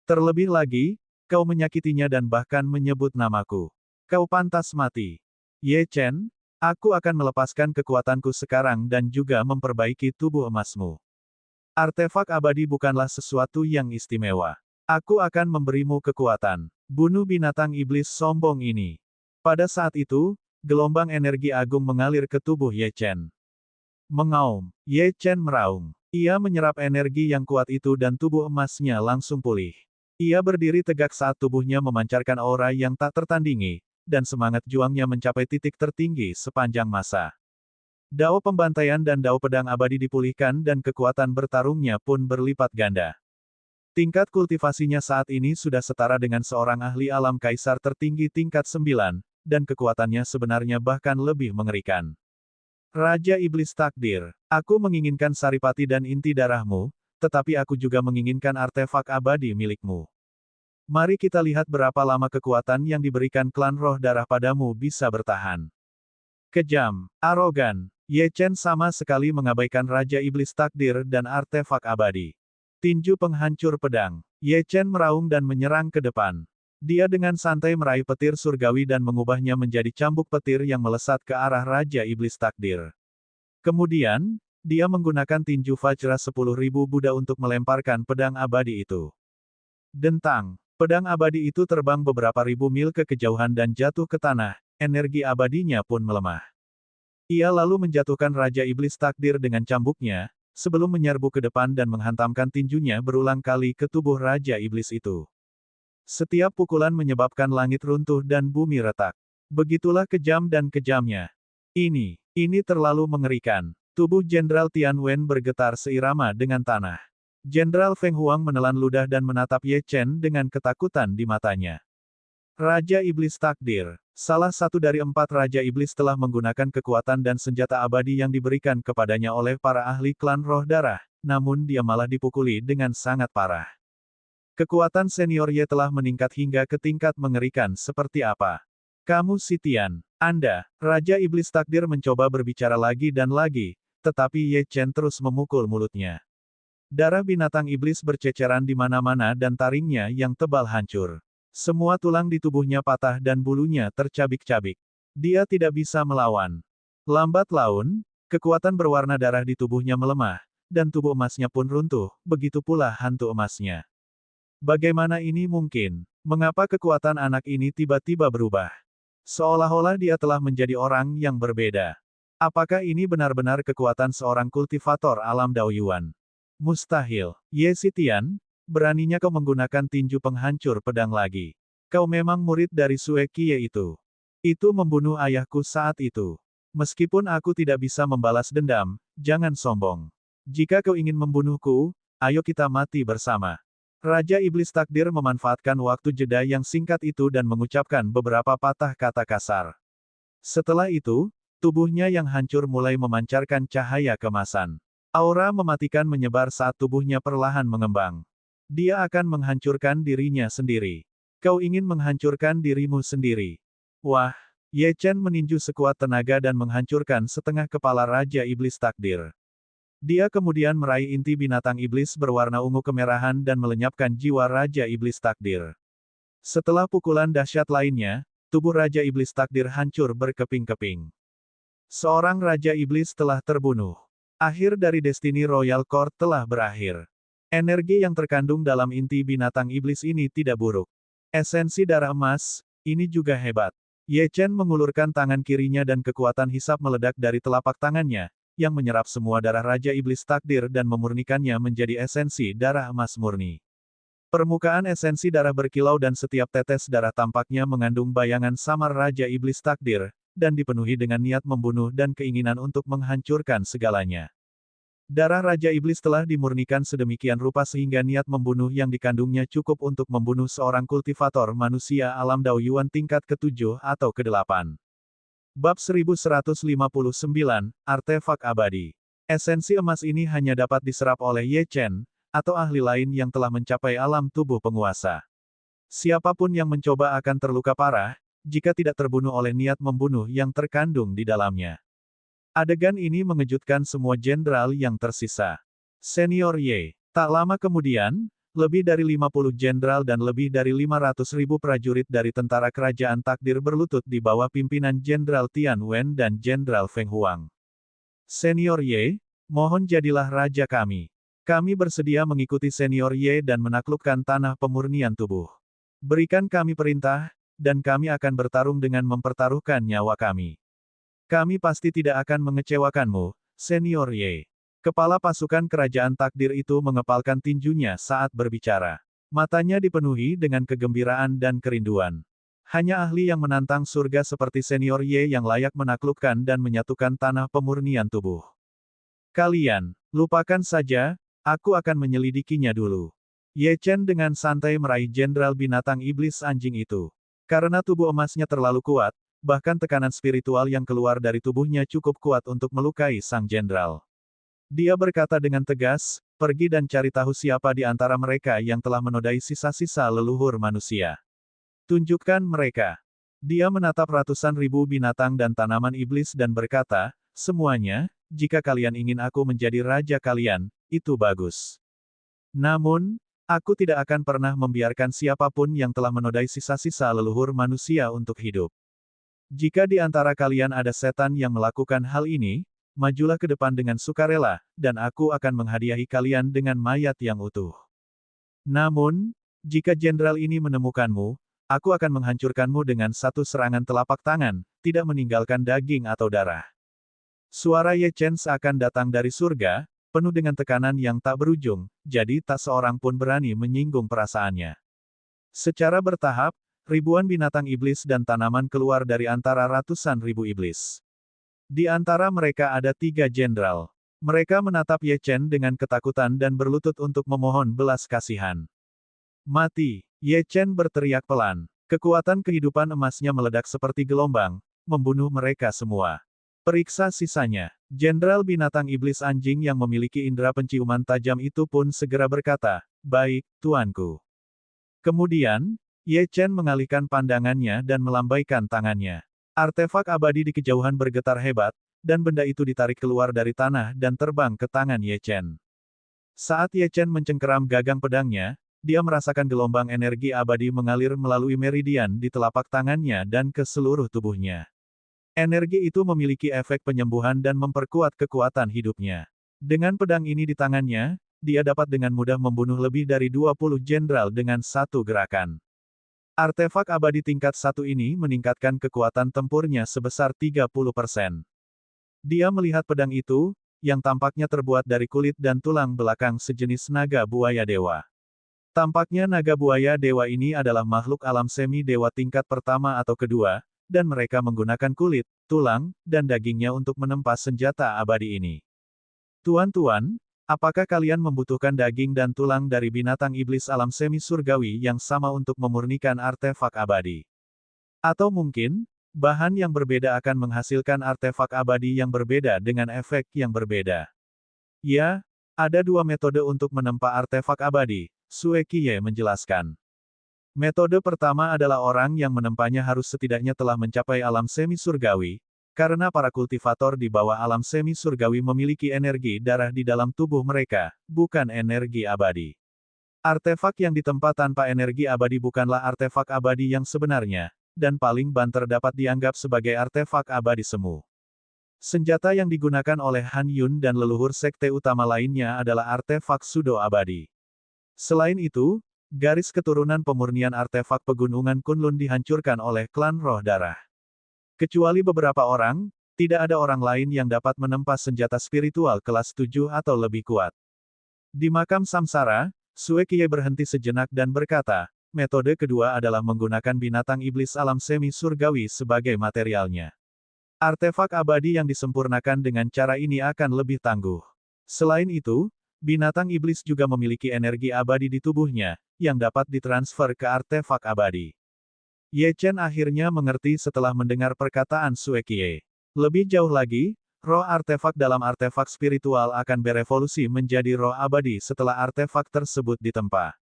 Terlebih lagi, kau menyakitinya dan bahkan menyebut namaku. Kau pantas mati. Ye Chen, aku akan melepaskan kekuatanku sekarang dan juga memperbaiki tubuh emasmu. Artefak abadi bukanlah sesuatu yang istimewa. Aku akan memberimu kekuatan. Bunuh binatang iblis sombong ini. Pada saat itu, gelombang energi agung mengalir ke tubuh Ye Chen. Mengaum, Ye Chen meraung. Ia menyerap energi yang kuat itu dan tubuh emasnya langsung pulih. Ia berdiri tegak saat tubuhnya memancarkan aura yang tak tertandingi, dan semangat juangnya mencapai titik tertinggi sepanjang masa. Dao pembantaian dan dao pedang abadi dipulihkan dan kekuatan bertarungnya pun berlipat ganda. Tingkat kultivasinya saat ini sudah setara dengan seorang ahli alam kaisar tertinggi tingkat 9, dan kekuatannya sebenarnya bahkan lebih mengerikan. Raja Iblis Takdir, aku menginginkan saripati dan inti darahmu, tetapi aku juga menginginkan artefak abadi milikmu. Mari kita lihat berapa lama kekuatan yang diberikan klan roh darah padamu bisa bertahan. Kejam, arogan, Ye Chen sama sekali mengabaikan Raja Iblis Takdir dan artefak abadi. Tinju penghancur pedang, Ye Chen meraung dan menyerang ke depan. Dia dengan santai meraih petir surgawi dan mengubahnya menjadi cambuk petir yang melesat ke arah Raja Iblis Takdir. Kemudian, dia menggunakan tinju Vajra 10.000 Buddha untuk melemparkan pedang abadi itu. Dentang, pedang abadi itu terbang beberapa ribu mil ke kejauhan dan jatuh ke tanah, energi abadinya pun melemah. Ia lalu menjatuhkan Raja Iblis Takdir dengan cambuknya, sebelum menyerbu ke depan dan menghantamkan tinjunya berulang kali ke tubuh Raja Iblis itu. Setiap pukulan menyebabkan langit runtuh dan bumi retak. Begitulah kejam dan kejamnya. Ini terlalu mengerikan. Tubuh Jenderal Tian Wen bergetar seirama dengan tanah. Jenderal Feng Huang menelan ludah dan menatap Ye Chen dengan ketakutan di matanya. Raja Iblis Takdir, salah satu dari 4 Raja Iblis telah menggunakan kekuatan dan senjata abadi yang diberikan kepadanya oleh para ahli klan roh darah, namun dia malah dipukuli dengan sangat parah. Kekuatan senior Ye telah meningkat hingga ke tingkat mengerikan seperti apa? Kamu si Tian, Anda, Raja Iblis Takdir mencoba berbicara lagi dan lagi, tetapi Ye Chen terus memukul mulutnya. Darah binatang iblis berceceran di mana-mana dan taringnya yang tebal hancur. Semua tulang di tubuhnya patah dan bulunya tercabik-cabik. Dia tidak bisa melawan. Lambat laun, kekuatan berwarna darah di tubuhnya melemah, dan tubuh emasnya pun runtuh, begitu pula hantu emasnya. Bagaimana ini mungkin? Mengapa kekuatan anak ini tiba-tiba berubah? Seolah-olah dia telah menjadi orang yang berbeda. Apakah ini benar-benar kekuatan seorang kultivator alam Daoyuan? Mustahil. Ye Tian, beraninya kau menggunakan tinju penghancur pedang lagi. Kau memang murid dari Sue Kie itu. Itu membunuh ayahku saat itu. Meskipun aku tidak bisa membalas dendam, jangan sombong. Jika kau ingin membunuhku, ayo kita mati bersama. Raja Iblis Takdir memanfaatkan waktu jeda yang singkat itu dan mengucapkan beberapa patah kata kasar. Setelah itu, tubuhnya yang hancur mulai memancarkan cahaya kemasan. Aura mematikan menyebar saat tubuhnya perlahan mengembang. Dia akan menghancurkan dirinya sendiri. Kau ingin menghancurkan dirimu sendiri. Wah, Ye Chen meninju sekuat tenaga dan menghancurkan setengah kepala Raja Iblis Takdir. Dia kemudian meraih inti binatang iblis berwarna ungu kemerahan dan melenyapkan jiwa Raja Iblis Takdir. Setelah pukulan dahsyat lainnya, tubuh Raja Iblis Takdir hancur berkeping-keping. Seorang Raja Iblis telah terbunuh. Akhir dari Destiny Royal Court telah berakhir. Energi yang terkandung dalam inti binatang iblis ini tidak buruk. Esensi darah emas, ini juga hebat. Ye Chen mengulurkan tangan kirinya dan kekuatan hisap meledak dari telapak tangannya, yang menyerap semua darah Raja Iblis Takdir dan memurnikannya menjadi esensi darah emas murni. Permukaan esensi darah berkilau dan setiap tetes darah tampaknya mengandung bayangan samar Raja Iblis Takdir, dan dipenuhi dengan niat membunuh dan keinginan untuk menghancurkan segalanya. Darah Raja Iblis telah dimurnikan sedemikian rupa sehingga niat membunuh yang dikandungnya cukup untuk membunuh seorang kultivator manusia alam Daoyuan tingkat ke-7 atau ke-8. Bab 1159, Artefak Abadi. Esensi emas ini hanya dapat diserap oleh Ye Chen, atau ahli lain yang telah mencapai alam tubuh penguasa. Siapapun yang mencoba akan terluka parah, jika tidak terbunuh oleh niat membunuh yang terkandung di dalamnya. Adegan ini mengejutkan semua jenderal yang tersisa. Senior Ye. Tak lama kemudian, lebih dari 50 jenderal dan lebih dari 500.000 prajurit dari tentara kerajaan takdir berlutut di bawah pimpinan Jenderal Tian Wen dan Jenderal Feng Huang. Senior Ye, mohon jadilah raja kami. Kami bersedia mengikuti Senior Ye dan menaklukkan tanah pemurnian tubuh. Berikan kami perintah, dan kami akan bertarung dengan mempertaruhkan nyawa kami. Kami pasti tidak akan mengecewakanmu, Senior Ye. Kepala pasukan kerajaan takdir itu mengepalkan tinjunya saat berbicara. Matanya dipenuhi dengan kegembiraan dan kerinduan. Hanya ahli yang menantang surga seperti Senior Ye yang layak menaklukkan dan menyatukan tanah pemurnian tubuh. Kalian, lupakan saja, aku akan menyelidikinya dulu. Ye Chen dengan santai meraih jenderal binatang iblis anjing itu. Karena tubuh emasnya terlalu kuat, bahkan tekanan spiritual yang keluar dari tubuhnya cukup kuat untuk melukai sang jenderal. Dia berkata dengan tegas, pergi dan cari tahu siapa di antara mereka yang telah menodai sisa-sisa leluhur manusia. Tunjukkan mereka. Dia menatap ratusan ribu binatang dan tanaman iblis dan berkata, semuanya, jika kalian ingin aku menjadi raja kalian, itu bagus. Namun, aku tidak akan pernah membiarkan siapapun yang telah menodai sisa-sisa leluhur manusia untuk hidup. Jika di antara kalian ada setan yang melakukan hal ini, majulah ke depan dengan sukarela, dan aku akan menghadiahi kalian dengan mayat yang utuh. Namun, jika jenderal ini menemukanmu, aku akan menghancurkanmu dengan satu serangan telapak tangan, tidak meninggalkan daging atau darah. Suara Ye Chen seakan datang dari surga, penuh dengan tekanan yang tak berujung, jadi tak seorang pun berani menyinggung perasaannya. Secara bertahap, ribuan binatang iblis dan tanaman keluar dari antara ratusan ribu iblis. Di antara mereka ada 3 jenderal. Mereka menatap Ye Chen dengan ketakutan dan berlutut untuk memohon belas kasihan. Mati! Ye Chen berteriak pelan. Kekuatan kehidupan emasnya meledak seperti gelombang, membunuh mereka semua. Periksa sisanya. Jenderal binatang iblis anjing yang memiliki indera penciuman tajam itu pun segera berkata, baik, tuanku. Kemudian, Ye Chen mengalihkan pandangannya dan melambaikan tangannya. Artefak abadi di kejauhan bergetar hebat, dan benda itu ditarik keluar dari tanah dan terbang ke tangan Ye Chen. Saat Ye Chen mencengkeram gagang pedangnya, dia merasakan gelombang energi abadi mengalir melalui meridian di telapak tangannya dan ke seluruh tubuhnya. Energi itu memiliki efek penyembuhan dan memperkuat kekuatan hidupnya. Dengan pedang ini di tangannya, dia dapat dengan mudah membunuh lebih dari 20 jenderal dengan satu gerakan. Artefak abadi tingkat 1 ini meningkatkan kekuatan tempurnya sebesar 30%. Dia melihat pedang itu, yang tampaknya terbuat dari kulit dan tulang belakang sejenis naga buaya dewa. Tampaknya naga buaya dewa ini adalah makhluk alam semi dewa tingkat pertama atau kedua, dan mereka menggunakan kulit, tulang, dan dagingnya untuk menempa senjata abadi ini. Tuan-tuan, apakah kalian membutuhkan daging dan tulang dari binatang iblis alam semi surgawi yang sama untuk memurnikan artefak abadi? Atau mungkin, bahan yang berbeda akan menghasilkan artefak abadi yang berbeda dengan efek yang berbeda? Ya, ada 2 metode untuk menempa artefak abadi, Sue Qiye menjelaskan. Metode pertama adalah orang yang menempanya harus setidaknya telah mencapai alam semi surgawi, karena para kultivator di bawah alam semi surgawi memiliki energi darah di dalam tubuh mereka, bukan energi abadi. Artefak yang ditempa tanpa energi abadi bukanlah artefak abadi yang sebenarnya, dan paling banter dapat dianggap sebagai artefak abadi semu. Senjata yang digunakan oleh Han Yun dan leluhur sekte utama lainnya adalah artefak pseudo abadi. Selain itu, garis keturunan pemurnian artefak pegunungan Kunlun dihancurkan oleh klan roh darah. Kecuali beberapa orang, tidak ada orang lain yang dapat menempa senjata spiritual kelas 7 atau lebih kuat. Di makam samsara, Sue Qiye berhenti sejenak dan berkata, metode kedua adalah menggunakan binatang iblis alam semi surgawi sebagai materialnya. Artefak abadi yang disempurnakan dengan cara ini akan lebih tangguh. Selain itu, binatang iblis juga memiliki energi abadi di tubuhnya, yang dapat ditransfer ke artefak abadi. Ye Chen akhirnya mengerti setelah mendengar perkataan Sue Qiye. Lebih jauh lagi, roh artefak dalam artefak spiritual akan berevolusi menjadi roh abadi setelah artefak tersebut ditempa.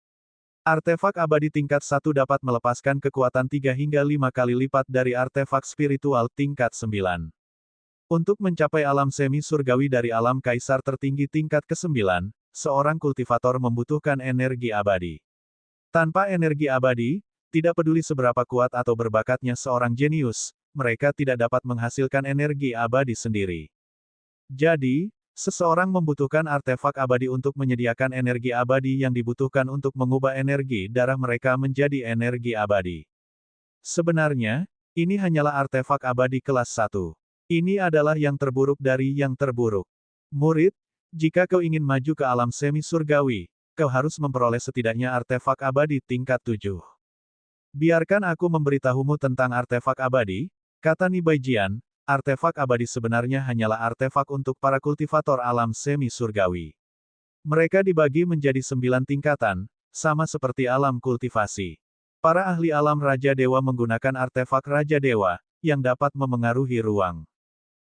Artefak abadi tingkat 1 dapat melepaskan kekuatan 3 hingga 5 kali lipat dari artefak spiritual tingkat 9. Untuk mencapai alam semi surgawi dari alam kaisar tertinggi tingkat ke-9, seorang kultivator membutuhkan energi abadi. Tanpa energi abadi, tidak peduli seberapa kuat atau berbakatnya seorang jenius, mereka tidak dapat menghasilkan energi abadi sendiri. Jadi, seseorang membutuhkan artefak abadi untuk menyediakan energi abadi yang dibutuhkan untuk mengubah energi darah mereka menjadi energi abadi. Sebenarnya, ini hanyalah artefak abadi kelas 1. Ini adalah yang terburuk dari yang terburuk. Murid, jika kau ingin maju ke alam semi surgawi, kau harus memperoleh setidaknya artefak abadi tingkat 7. Biarkan aku memberitahumu tentang artefak abadi, kata Nibaijian. Artefak abadi sebenarnya hanyalah artefak untuk para kultivator alam semi surgawi. Mereka dibagi menjadi 9 tingkatan, sama seperti alam kultivasi. Para ahli alam Raja Dewa menggunakan artefak Raja Dewa, yang dapat memengaruhi ruang.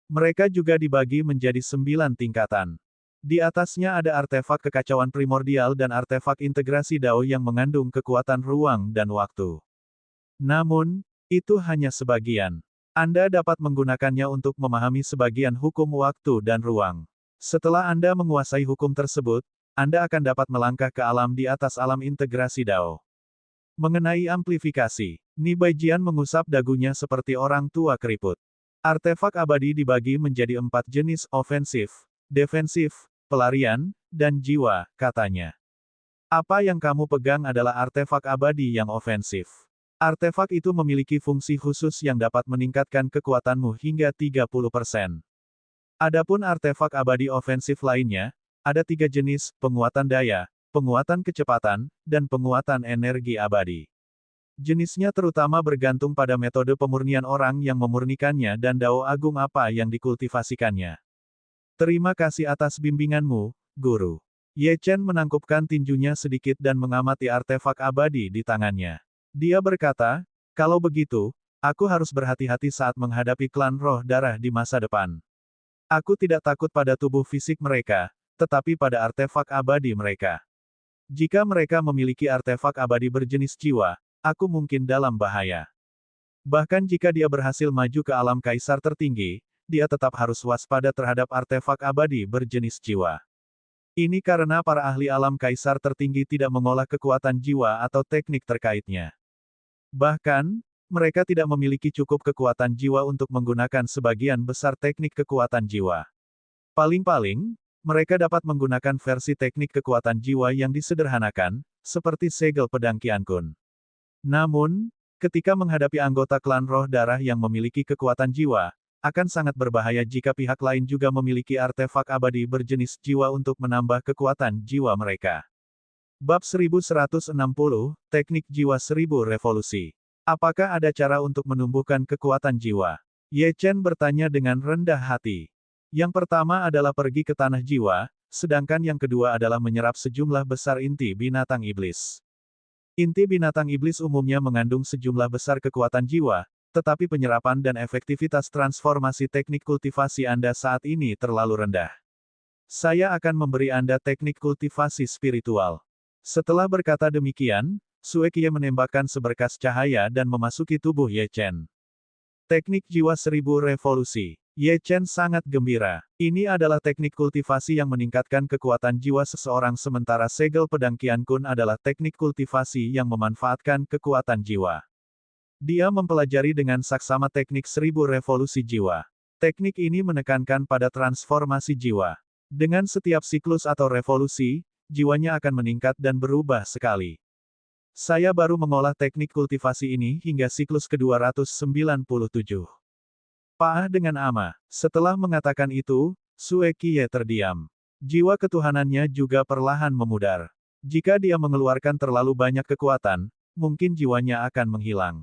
Mereka juga dibagi menjadi 9 tingkatan. Di atasnya ada artefak kekacauan primordial dan artefak integrasi Dao yang mengandung kekuatan ruang dan waktu. Namun, itu hanya sebagian. Anda dapat menggunakannya untuk memahami sebagian hukum waktu dan ruang. Setelah Anda menguasai hukum tersebut, Anda akan dapat melangkah ke alam di atas alam integrasi Dao. Mengenai amplifikasi, Nibaijian mengusap dagunya seperti orang tua keriput. Artefak abadi dibagi menjadi 4 jenis: ofensif, defensif, pelarian, dan jiwa, katanya. Apa yang kamu pegang adalah artefak abadi yang ofensif. Artefak itu memiliki fungsi khusus yang dapat meningkatkan kekuatanmu hingga 30%. Adapun artefak abadi ofensif lainnya, ada 3 jenis: penguatan daya, penguatan kecepatan, dan penguatan energi abadi. Jenisnya terutama bergantung pada metode pemurnian orang yang memurnikannya dan Dao Agung apa yang dikultivasikannya. Terima kasih atas bimbinganmu, Guru. Ye Chen menangkupkan tinjunya sedikit dan mengamati artefak abadi di tangannya. Dia berkata, kalau begitu, aku harus berhati-hati saat menghadapi klan roh darah di masa depan. Aku tidak takut pada tubuh fisik mereka, tetapi pada artefak abadi mereka. Jika mereka memiliki artefak abadi berjenis jiwa, aku mungkin dalam bahaya. Bahkan jika dia berhasil maju ke alam kaisar tertinggi, dia tetap harus waspada terhadap artefak abadi berjenis jiwa. Ini karena para ahli alam kaisar tertinggi tidak mengolah kekuatan jiwa atau teknik terkaitnya. Bahkan, mereka tidak memiliki cukup kekuatan jiwa untuk menggunakan sebagian besar teknik kekuatan jiwa. Paling-paling, mereka dapat menggunakan versi teknik kekuatan jiwa yang disederhanakan, seperti segel pedang Qiankun. Namun, ketika menghadapi anggota klan roh darah yang memiliki kekuatan jiwa, akan sangat berbahaya jika pihak lain juga memiliki artefak abadi berjenis jiwa untuk menambah kekuatan jiwa mereka. Bab 1160, Teknik Jiwa 1000 Revolusi. Apakah ada cara untuk menumbuhkan kekuatan jiwa? Ye Chen bertanya dengan rendah hati. Yang pertama adalah pergi ke tanah jiwa, sedangkan yang kedua adalah menyerap sejumlah besar inti binatang iblis. Inti binatang iblis umumnya mengandung sejumlah besar kekuatan jiwa, tetapi penyerapan dan efektivitas transformasi teknik kultivasi Anda saat ini terlalu rendah. Saya akan memberi Anda teknik kultivasi spiritual. Setelah berkata demikian, Sue Qiye menembakkan seberkas cahaya dan memasuki tubuh Ye Chen. Teknik Jiwa 1000 Revolusi. Ye Chen sangat gembira. Ini adalah teknik kultivasi yang meningkatkan kekuatan jiwa seseorang sementara segel pedang Qiankun adalah teknik kultivasi yang memanfaatkan kekuatan jiwa. Dia mempelajari dengan saksama teknik 1000 revolusi jiwa. Teknik ini menekankan pada transformasi jiwa. Dengan setiap siklus atau revolusi, jiwanya akan meningkat dan berubah sekali. Saya baru mengolah teknik kultivasi ini hingga siklus ke-297. Paah dengan ama. Setelah mengatakan itu, Sue Qiye terdiam. Jiwa ketuhanannya juga perlahan memudar. Jika dia mengeluarkan terlalu banyak kekuatan, mungkin jiwanya akan menghilang.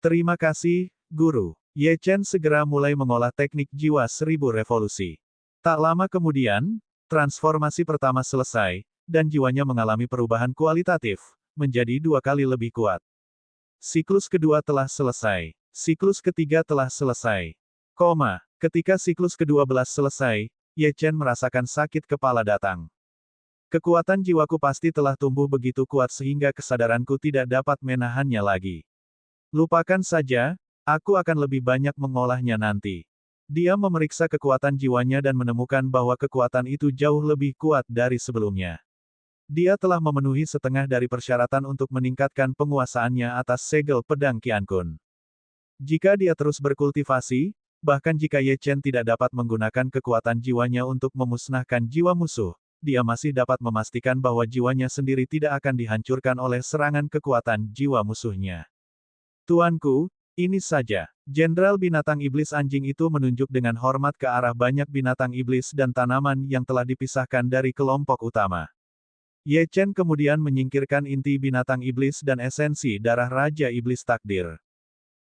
Terima kasih, Guru. Ye Chen segera mulai mengolah teknik jiwa 1000 revolusi. Tak lama kemudian, transformasi pertama selesai, dan jiwanya mengalami perubahan kualitatif, menjadi 2 kali lebih kuat. Siklus kedua telah selesai. Siklus ketiga telah selesai. Ketika siklus ke-12 selesai, Ye Chen merasakan sakit kepala datang. Kekuatan jiwaku pasti telah tumbuh begitu kuat sehingga kesadaranku tidak dapat menahannya lagi. Lupakan saja, aku akan lebih banyak mengolahnya nanti. Dia memeriksa kekuatan jiwanya dan menemukan bahwa kekuatan itu jauh lebih kuat dari sebelumnya. Dia telah memenuhi setengah dari persyaratan untuk meningkatkan penguasaannya atas segel pedang Qiankun. Jika dia terus berkultivasi, bahkan jika Ye Chen tidak dapat menggunakan kekuatan jiwanya untuk memusnahkan jiwa musuh, dia masih dapat memastikan bahwa jiwanya sendiri tidak akan dihancurkan oleh serangan kekuatan jiwa musuhnya. Tuanku, ini saja. Jenderal binatang iblis anjing itu menunjuk dengan hormat ke arah banyak binatang iblis dan tanaman yang telah dipisahkan dari kelompok utama. Ye Chen kemudian menyingkirkan inti binatang iblis dan esensi darah Raja Iblis Takdir.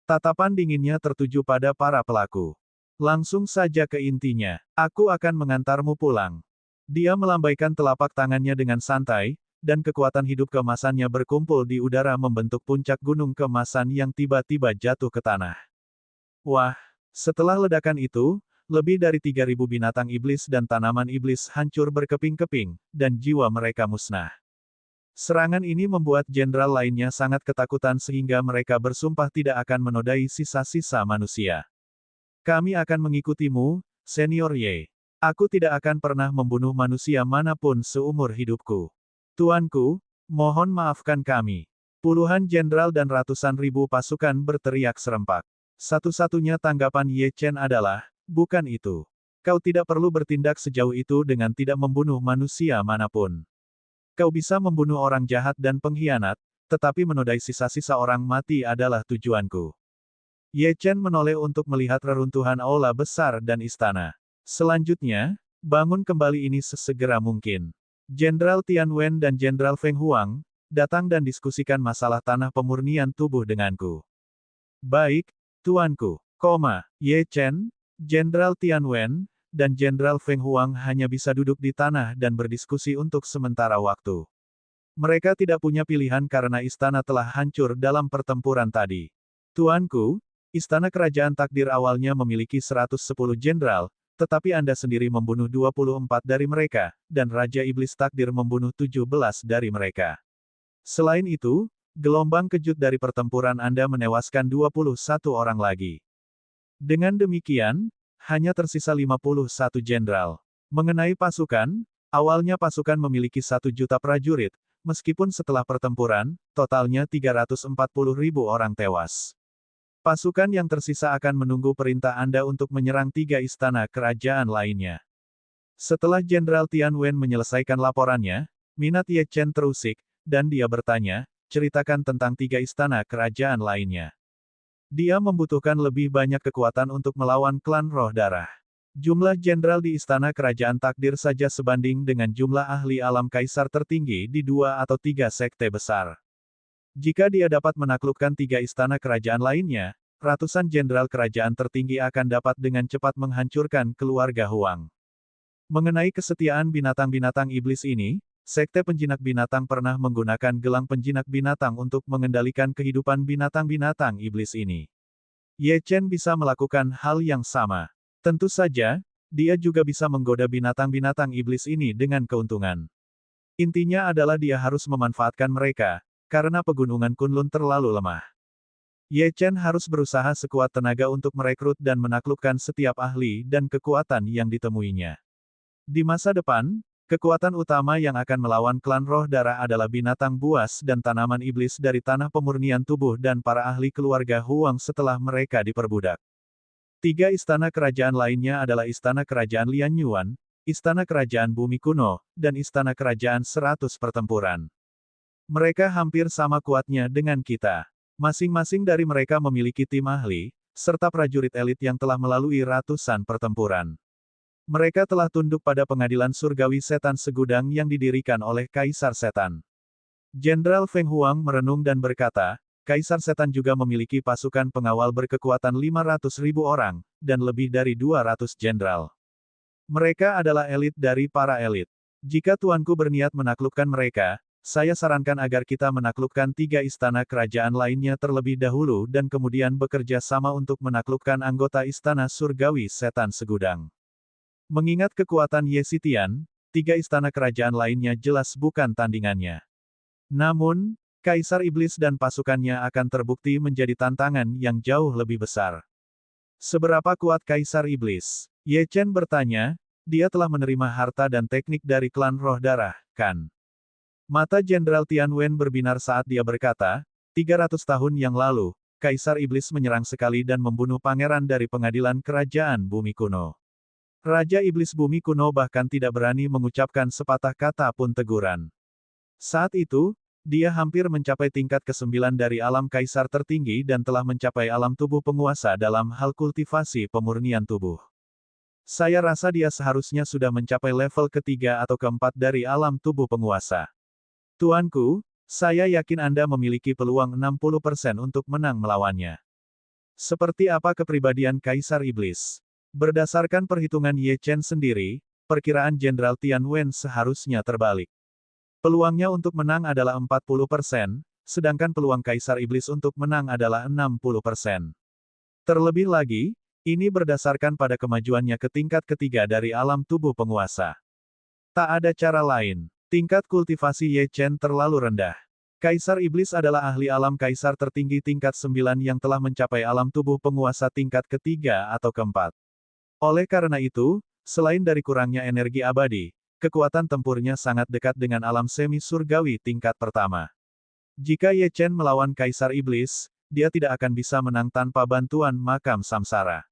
Tatapan dinginnya tertuju pada para pelaku. Langsung saja ke intinya. Aku akan mengantarmu pulang. Dia melambaikan telapak tangannya dengan santai, dan kekuatan hidup keemasannya berkumpul di udara membentuk puncak gunung keemasan yang tiba-tiba jatuh ke tanah. Wah! Setelah ledakan itu, lebih dari 3.000 binatang iblis dan tanaman iblis hancur berkeping-keping, dan jiwa mereka musnah. Serangan ini membuat jenderal lainnya sangat ketakutan sehingga mereka bersumpah tidak akan menodai sisa-sisa manusia. Kami akan mengikutimu, Senior Ye. Aku tidak akan pernah membunuh manusia manapun seumur hidupku. Tuanku, mohon maafkan kami. Puluhan jenderal dan ratusan ribu pasukan berteriak serempak. Satu-satunya tanggapan Ye Chen adalah, bukan itu. Kau tidak perlu bertindak sejauh itu dengan tidak membunuh manusia manapun. Kau bisa membunuh orang jahat dan pengkhianat, tetapi menodai sisa-sisa orang mati adalah tujuanku. Ye Chen menoleh untuk melihat reruntuhan aula besar dan istana. Selanjutnya, bangun kembali ini sesegera mungkin. Jenderal Tian Wen dan Jenderal Feng Huang, datang dan diskusikan masalah tanah pemurnian tubuh denganku. Baik, tuanku, Ye Chen, Jenderal Tian Wen, dan Jenderal Feng Huang hanya bisa duduk di tanah dan berdiskusi untuk sementara waktu. Mereka tidak punya pilihan karena istana telah hancur dalam pertempuran tadi. Tuanku, istana kerajaan takdir awalnya memiliki 110 jenderal, tetapi Anda sendiri membunuh 24 dari mereka, dan Raja Iblis Takdir membunuh 17 dari mereka. Selain itu, gelombang kejut dari pertempuran Anda menewaskan 21 orang lagi. Dengan demikian, hanya tersisa 51 jenderal. Mengenai pasukan, awalnya pasukan memiliki 1 juta prajurit, meskipun setelah pertempuran, totalnya 340.000 orang tewas. Pasukan yang tersisa akan menunggu perintah Anda untuk menyerang 3 istana kerajaan lainnya. Setelah Jenderal Tian Wen menyelesaikan laporannya, minat Ye Chen terusik, dan dia bertanya, ceritakan tentang 3 istana kerajaan lainnya. Dia membutuhkan lebih banyak kekuatan untuk melawan klan roh darah. Jumlah jenderal di istana kerajaan takdir saja sebanding dengan jumlah ahli alam kaisar tertinggi di 2 atau 3 sekte besar. Jika dia dapat menaklukkan 3 istana kerajaan lainnya, ratusan jenderal kerajaan tertinggi akan dapat dengan cepat menghancurkan keluarga Huang. Mengenai kesetiaan binatang-binatang iblis ini, sekte penjinak binatang pernah menggunakan gelang penjinak binatang untuk mengendalikan kehidupan binatang-binatang iblis ini. Ye Chen bisa melakukan hal yang sama. Tentu saja, dia juga bisa menggoda binatang-binatang iblis ini dengan keuntungan. Intinya adalah dia harus memanfaatkan mereka, karena pegunungan Kunlun terlalu lemah. Ye Chen harus berusaha sekuat tenaga untuk merekrut dan menaklukkan setiap ahli dan kekuatan yang ditemuinya. Di masa depan, kekuatan utama yang akan melawan klan roh darah adalah binatang buas dan tanaman iblis dari tanah pemurnian tubuh dan para ahli keluarga Huang setelah mereka diperbudak. 3 istana kerajaan lainnya adalah Istana Kerajaan Lian Yuan, Istana Kerajaan Bumi Kuno, dan Istana Kerajaan 100 Pertempuran. Mereka hampir sama kuatnya dengan kita. Masing-masing dari mereka memiliki tim ahli, serta prajurit elit yang telah melalui ratusan pertempuran. Mereka telah tunduk pada pengadilan surgawi setan segudang yang didirikan oleh Kaisar Setan. Jenderal Feng Huang merenung dan berkata, Kaisar Setan juga memiliki pasukan pengawal berkekuatan 500.000 orang, dan lebih dari 200 jenderal. Mereka adalah elit dari para elit. Jika tuanku berniat menaklukkan mereka, saya sarankan agar kita menaklukkan 3 istana kerajaan lainnya terlebih dahulu dan kemudian bekerja sama untuk menaklukkan anggota istana surgawi setan segudang. Mengingat kekuatan Ye Xitian, 3 istana kerajaan lainnya jelas bukan tandingannya. Namun, Kaisar Iblis dan pasukannya akan terbukti menjadi tantangan yang jauh lebih besar. Seberapa kuat Kaisar Iblis? Ye Chen bertanya, dia telah menerima harta dan teknik dari klan Roh Darah, kan? Mata Jenderal Tian Wen berbinar saat dia berkata, 300 tahun yang lalu, Kaisar Iblis menyerang sekali dan membunuh pangeran dari pengadilan kerajaan bumi kuno. Raja Iblis bumi kuno bahkan tidak berani mengucapkan sepatah kata pun teguran. Saat itu, dia hampir mencapai tingkat ke-9 dari alam kaisar tertinggi dan telah mencapai alam tubuh penguasa dalam hal kultivasi pemurnian tubuh. Saya rasa dia seharusnya sudah mencapai level ketiga atau keempat dari alam tubuh penguasa. Tuanku, saya yakin Anda memiliki peluang 60% untuk menang melawannya. Seperti apa kepribadian Kaisar Iblis? Berdasarkan perhitungan Ye Chen sendiri, perkiraan Jenderal Tian Wen seharusnya terbalik. Peluangnya untuk menang adalah 40%, sedangkan peluang Kaisar Iblis untuk menang adalah 60%. Terlebih lagi, ini berdasarkan pada kemajuannya ke tingkat ketiga dari alam tubuh penguasa. Tak ada cara lain. Tingkat kultivasi Ye Chen terlalu rendah. Kaisar Iblis adalah ahli alam kaisar tertinggi tingkat 9 yang telah mencapai alam tubuh penguasa tingkat ketiga atau keempat. Oleh karena itu, selain dari kurangnya energi abadi, kekuatan tempurnya sangat dekat dengan alam semi surgawi tingkat pertama. Jika Ye Chen melawan Kaisar Iblis, dia tidak akan bisa menang tanpa bantuan makam samsara.